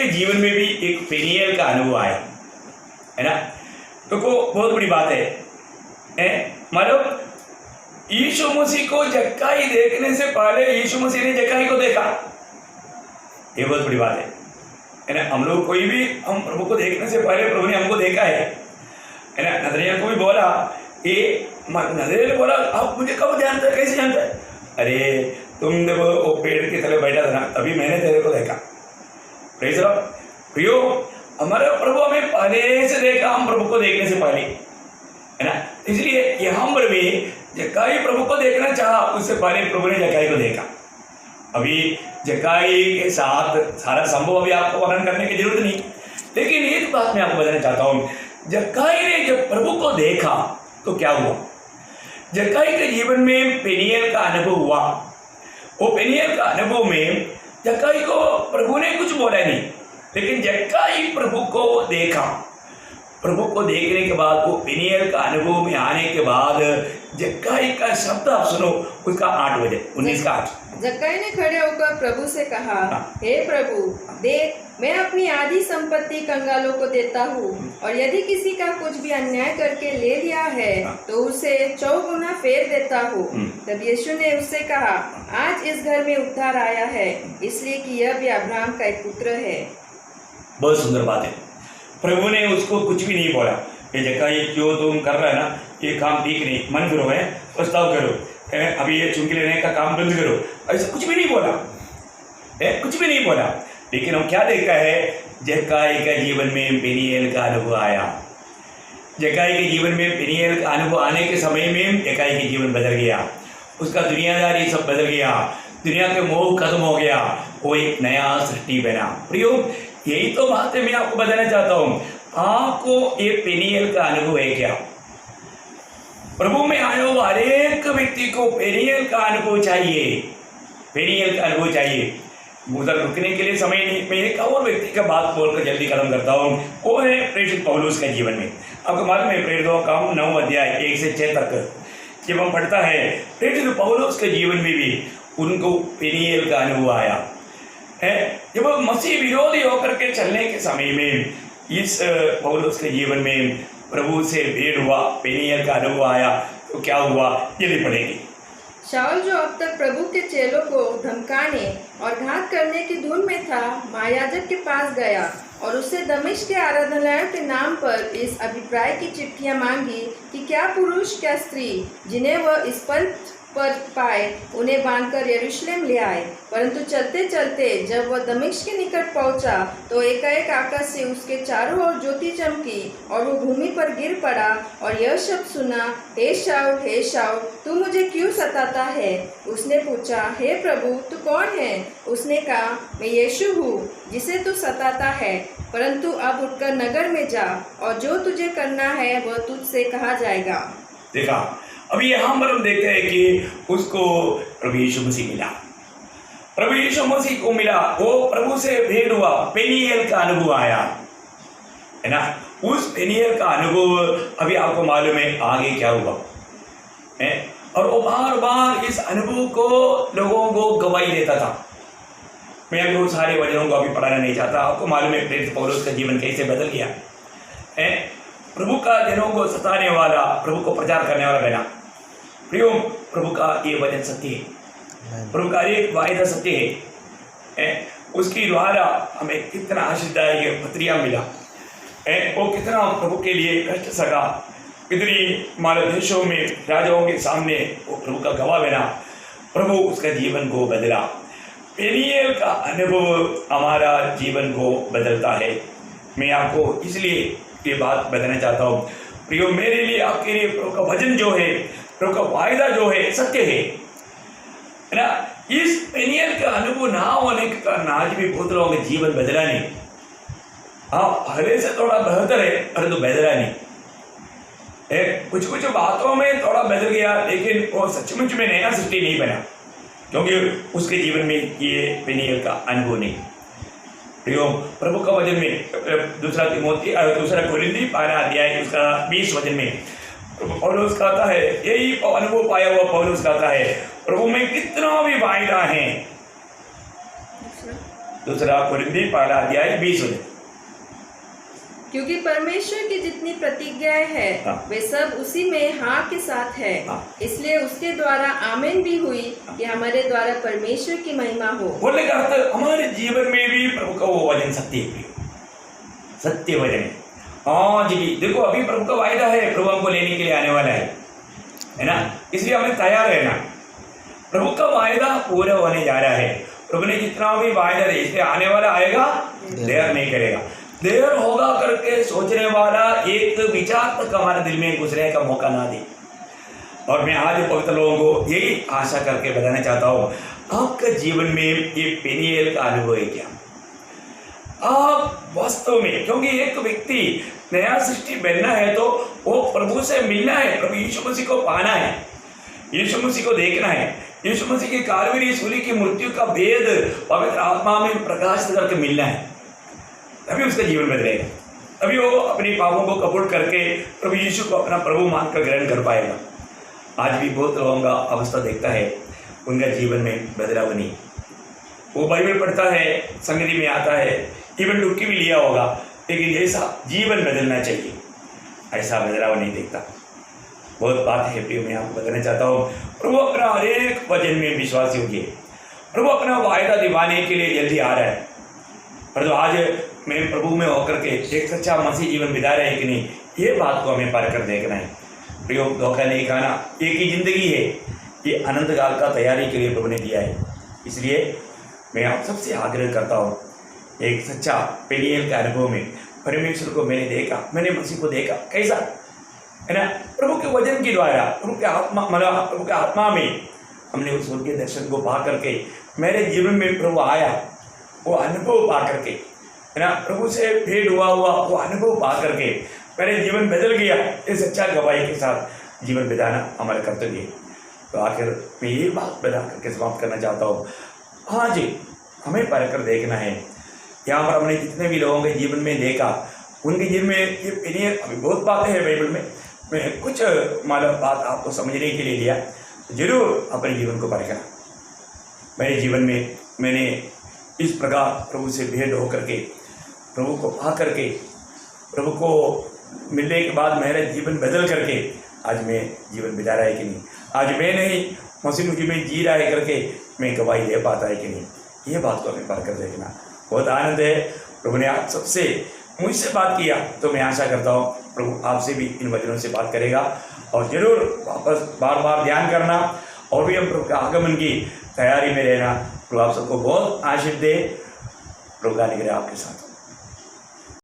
जीवन में भी एक पेनियल का अनुभव आया है ना। तो को बहुत बड़ी बात है मतलब यीशु मसीह को जक्काई देखने से पहले यीशु मसीह ने जक्काई को देखा, ये बहुत बड़ी बात है ना। हम लोग कोई भी हम प्रभु को देखने से पहले प्रभु ने हमको देखा है ना। नजरिया को भी बोला, ये नजरिया ने बोला आप मुझे कब जानते हैं, कैसे जानते हैं? अरे तुम जब वो पेड़ के तले बैठा था ना, तभी मैंने तेरे को देखा। Praise the Lord. प्रियो, हमारा प्रभु हमें पहले से देखा, हम प्रभु को देखने से पहले है ना। इसलिए यहाँ पर भी जक्काई प्रभु को देखना चाहा, उससे पहले प्रभु ने जक्काई को देखा। अभी जक्काई के साथ सारा संभव अभी आपको वर्णन करने की जरूरत नहीं, लेकिन एक बात मैं आपको बताना चाहता हूँ। जक्काई ने जब प्रभु को देखा तो क्या हुआ? जक्काई के जीवन में पेनियल का अनुभव हुआ। वो पेनियल का अनुभव में जक्काई को प्रभु ने कुछ बोला नहीं, लेकिन जक्काई प्रभु को देखा। प्रभु को देखने के बाद, वो पेनियल का अनुभव में आने के बाद जक्काई का शब्द आप सुनो, उसका 8 बजे 19 का 8।
जक्काई ने खड़े होकर प्रभु से कहा, हे प्रभु, देख मैं अपनी आधी संपत्ति कंगालों को देता हूँ, और यदि किसी का कुछ भी अन्याय करके ले लिया है तो उसे 4 गुना फेर देता हूँ। तब यीशु ने उससे कहा, आज इस घर में उद्धार आया है, इसलिए कि यह भी अब्राहम का एक पुत्र है।
बहुत सुंदर बात है। प्रभु ने उसको कुछ भी नहीं बोला, ये जक्काई जो तुम कर रहा है ना, ये काम ठीक नहीं, मन करो है, पछताव करो, अभी ये चुंगी लेने का काम बंद करो, ऐसा कुछ भी नहीं बोला, कुछ भी नहीं बोला। लेकिन हम क्या देखा है, जक्काई के जीवन में पेनियल का अनुभव आया। जक्काई के जीवन में पेनियल का अनुभव आने के समय में जक्काई के जीवन बदल गया, उसका दुनियादारी सब बदल गया, दुनिया के मोह खत्म हो गया, वो एक नया सृष्टि बना। प्रियो, यही तो बात है मैं आपको बताना चाहता हूँ। आपको ये पेनियल का अनुभव है क्या? प्रभु में आए हुआ हर एक व्यक्ति को पेनियल का अनुभव चाहिए, पेनियल का अनुभव चाहिए। उधर रुकने के लिए समय नहीं, मैं एक और व्यक्ति का बात बोलकर जल्दी खत्म करता हूँ। वो है प्रेषित पौलुस के जीवन में। आपको मालूम है प्रेरितों का काम 9 अध्याय 1 से 6 तक जब हम पढ़ता है, प्रेषित पौलुस के जीवन में भी उनको पेनियल का अनुभव आया है। जब मसीह विरोधी होकर के चलने के समय में इस पौलुस के जीवन में प्रभु से भेंट हुआ, पेनियल का अनुभव आया, तो क्या हुआ ये भी पढ़ेंगे।
शाऊल जो अब तक प्रभु के चेलों को धमकाने और घात करने की धुन में था, महायाजक के पास गया और उससे दमिश्क के आराधनालयों के नाम पर इस अभिप्राय की चिट्ठियां मांगी कि क्या पुरुष क्या स्त्री जिन्हें वह इस पंथ पर पाए उन्हें बांधकर यरूशलेम ले आए। परंतु चलते चलते जब वह दमिश्क के निकट पहुंचा तो एकाएक आकाश से उसके चारों ओर ज्योति चमकी और वो भूमि पर गिर पड़ा और यह शब्द सुना, हे शाऊल, तू मुझे क्यों सताता है? उसने पूछा, हे प्रभु तू कौन है? उसने कहा, मैं यीशु हूँ जिसे तू सताता है, परंतु अब उठकर नगर में जा और जो तुझे करना है वह तुझसे कहा जाएगा।
देखा, अभी यहाँ पर हम देखते हैं कि उसको प्रभु यीशु मसीह मिला, प्रभु यीशु मसीह को मिला, वो प्रभु से भेंट हुआ, पेनियल का अनुभव आया, है ना। उस पेनियल का अनुभव अभी आपको मालूम है आगे क्या हुआ है, और वो बार बार इस अनुभव को लोगों को गवाही देता था। मैं अभी वो सारे वचनों को अभी पढ़ाना नहीं चाहता, आपको मालूम है प्रेरित पौलुस का जीवन कैसे बदल गया है। प्रभु का जनों को सताने वाला, प्रभु को प्रचार करने वाला बना। प्रियो, प्रभु का ये वचन सत्य है, प्रभु का एक वायदा सत्य है। उसकी द्वारा हमें कितना आशीर्वाद पत्रियां मिला, वो कितना प्रभु के लिए कष्ट सका, कितनी हमारे देशों में राजाओं के सामने वो प्रभु का गवाह बना, प्रभु उसका जीवन को बदला। पेनियल का अनुभव हमारा जीवन को बदलता है। मैं आपको इसलिए ये बात बताना चाहता हूँ प्रियो, मेरे लिए आपके लिए प्रभु का वचन जो है, प्रभु का वायदा जो है सत्य है ना। इस पेनियल का अनुभव ना होने के कारण आज भी बहुत लोगों के जीवन बदला नहीं। हाँ, पहले से थोड़ा बेहतर है परंतु बदला नहीं। कुछ कुछ बातों में थोड़ा बदल गया, लेकिन वो सचमुच में नया सृष्टि नहीं बना, क्योंकि उसके जीवन में ये पेनियल का अनुभव नहीं। प्रियो, प्रभु का वचन में दूसरा कोरिन्थी 12 अध्याय उसका 20 वचन में पौलुस कहता है, यही अनुभव पाया हुआ पौलुस कहता है, प्रभु में कितना भी वायदा है। दूसरा कोरिन्थी 12 अध्याय 20 वचन,
क्योंकि परमेश्वर की जितनी प्रतिज्ञाएं हैं वे सब उसी में हाँ के साथ है, इसलिए उसके द्वारा आमीन भी हुई कि हमारे द्वारा परमेश्वर की महिमा हो।
बोलने का अर्थ हमारे जीवन में भी प्रभु का वो वचन सत्य वचन है। आज भी देखो, अभी प्रभु का वायदा है, प्रभु हमको लेने के लिए आने वाला है ना, इसलिए हमें तैयार रहना। प्रभु का वायदा पूरा होने जा रहा है। प्रभु ने जितना भी वायदा है, इसलिए आने वाला आएगा, देर नहीं करेगा। देर होगा करके सोचने वाला एक विचार तक हमारे दिल में घुसने का मौका ना दे। और मैं आज पवित्र लोगों को यही आशा करके बताना चाहता हूँ, आपके जीवन में ये पेनियल का अनुभव है क्या? आप वास्तव में, क्योंकि एक व्यक्ति नया सृष्टि बनना है तो वो प्रभु से मिलना है, प्रभु यीशु मसीह को पाना है, यीशु मसीह को देखना है, यीशु मसीह की कालवरी सूली की मृत्यु का भेद पवित्र आत्मा में प्रकाशित करके मिलना है, तभी उसका जीवन बदलेगा। तभी वो अपने पापों को कबूल करके प्रभु यीशु को अपना प्रभु मानकर ग्रहण कर पाएगा। आज भी बहुत लोगों का अवस्था देखता है, उनका जीवन में बदलाव नहीं। वो बाइबल पढ़ता है, संगति में आता है, इवन डुबकी भी लिया होगा, लेकिन ऐसा जीवन बदलना चाहिए, ऐसा बदलाव नहीं देखता। बहुत बात है प्रियो, मैं आपको बताना चाहता हूँ, प्रभु अपना हर एक वचन में विश्वास योग्य, प्रभु अपना वायदा दिवाने के लिए जल्दी आ रहा है। पर तो आज मैं प्रभु में होकर के एक सच्चा मसीह जीवन बिता रहे हैं कि नहीं, ये बात को हमें परख कर देखना है। प्रियो, धोखा नहीं खाना, एक ही जिंदगी है, ये अनंत काल का तैयारी के लिए प्रभु ने दिया है। इसलिए मैं आप सबसे आग्रह करता हूँ, एक सच्चा पेनियल के अनुभव में परमेश्वर को मैंने देखा, मैंने मसीह को देखा, कैसा है ना, प्रभु के वचन के द्वारा, प्रभु के आत्मा में हमने उस स्वर्गीय दर्शन को पा करके मेरे जीवन में प्रभु आया, वो अनुभव पा करके, है ना, प्रभु से भेंट हुआ वो अनुभव पा करके मेरे जीवन बदल गया। इस सच्चा गवाही के साथ जीवन बिताना हमारा कर्तव्य है। तो आखिर मैं ये बात बता करके समाप्त करना चाहता हूँ, हाँ जी, हमें परख कर देखना है। यहाँ पर हमने जितने भी लोगों के जीवन में देखा, उनके जीवन में ये पेनियल, अभी बहुत बातें हैं बाइबल में, मैं कुछ मालूम बात आपको समझने के लिए लिया, जरूर अपने जीवन को परखना। मेरे जीवन में मैंने इस प्रकार प्रभु से भेंट होकर के, प्रभु को पा करके, प्रभु को मिलने के बाद मेरा जीवन बदल करके आज मैं जीवन बिता रहा है कि नहीं, आज मैं नहीं मसीह मुझे में जी रहा है करके मैं गवाही दे पाता है कि नहीं, ये बात को हमें पढ़ कर देखना बहुत आनंद है। प्रभु ने आप सबसे मुझसे बात किया तो मैं आशा करता हूँ प्रभु आपसे भी इन वचनों से बात करेगा, और ज़रूर वापस बार बार ध्यान करना और भी हम प्रभु के आगमन की तैयारी में रहना। प्रभु आप सबको बहुत आशीष दे। प्रभु का अनुग्रह आपके साथ।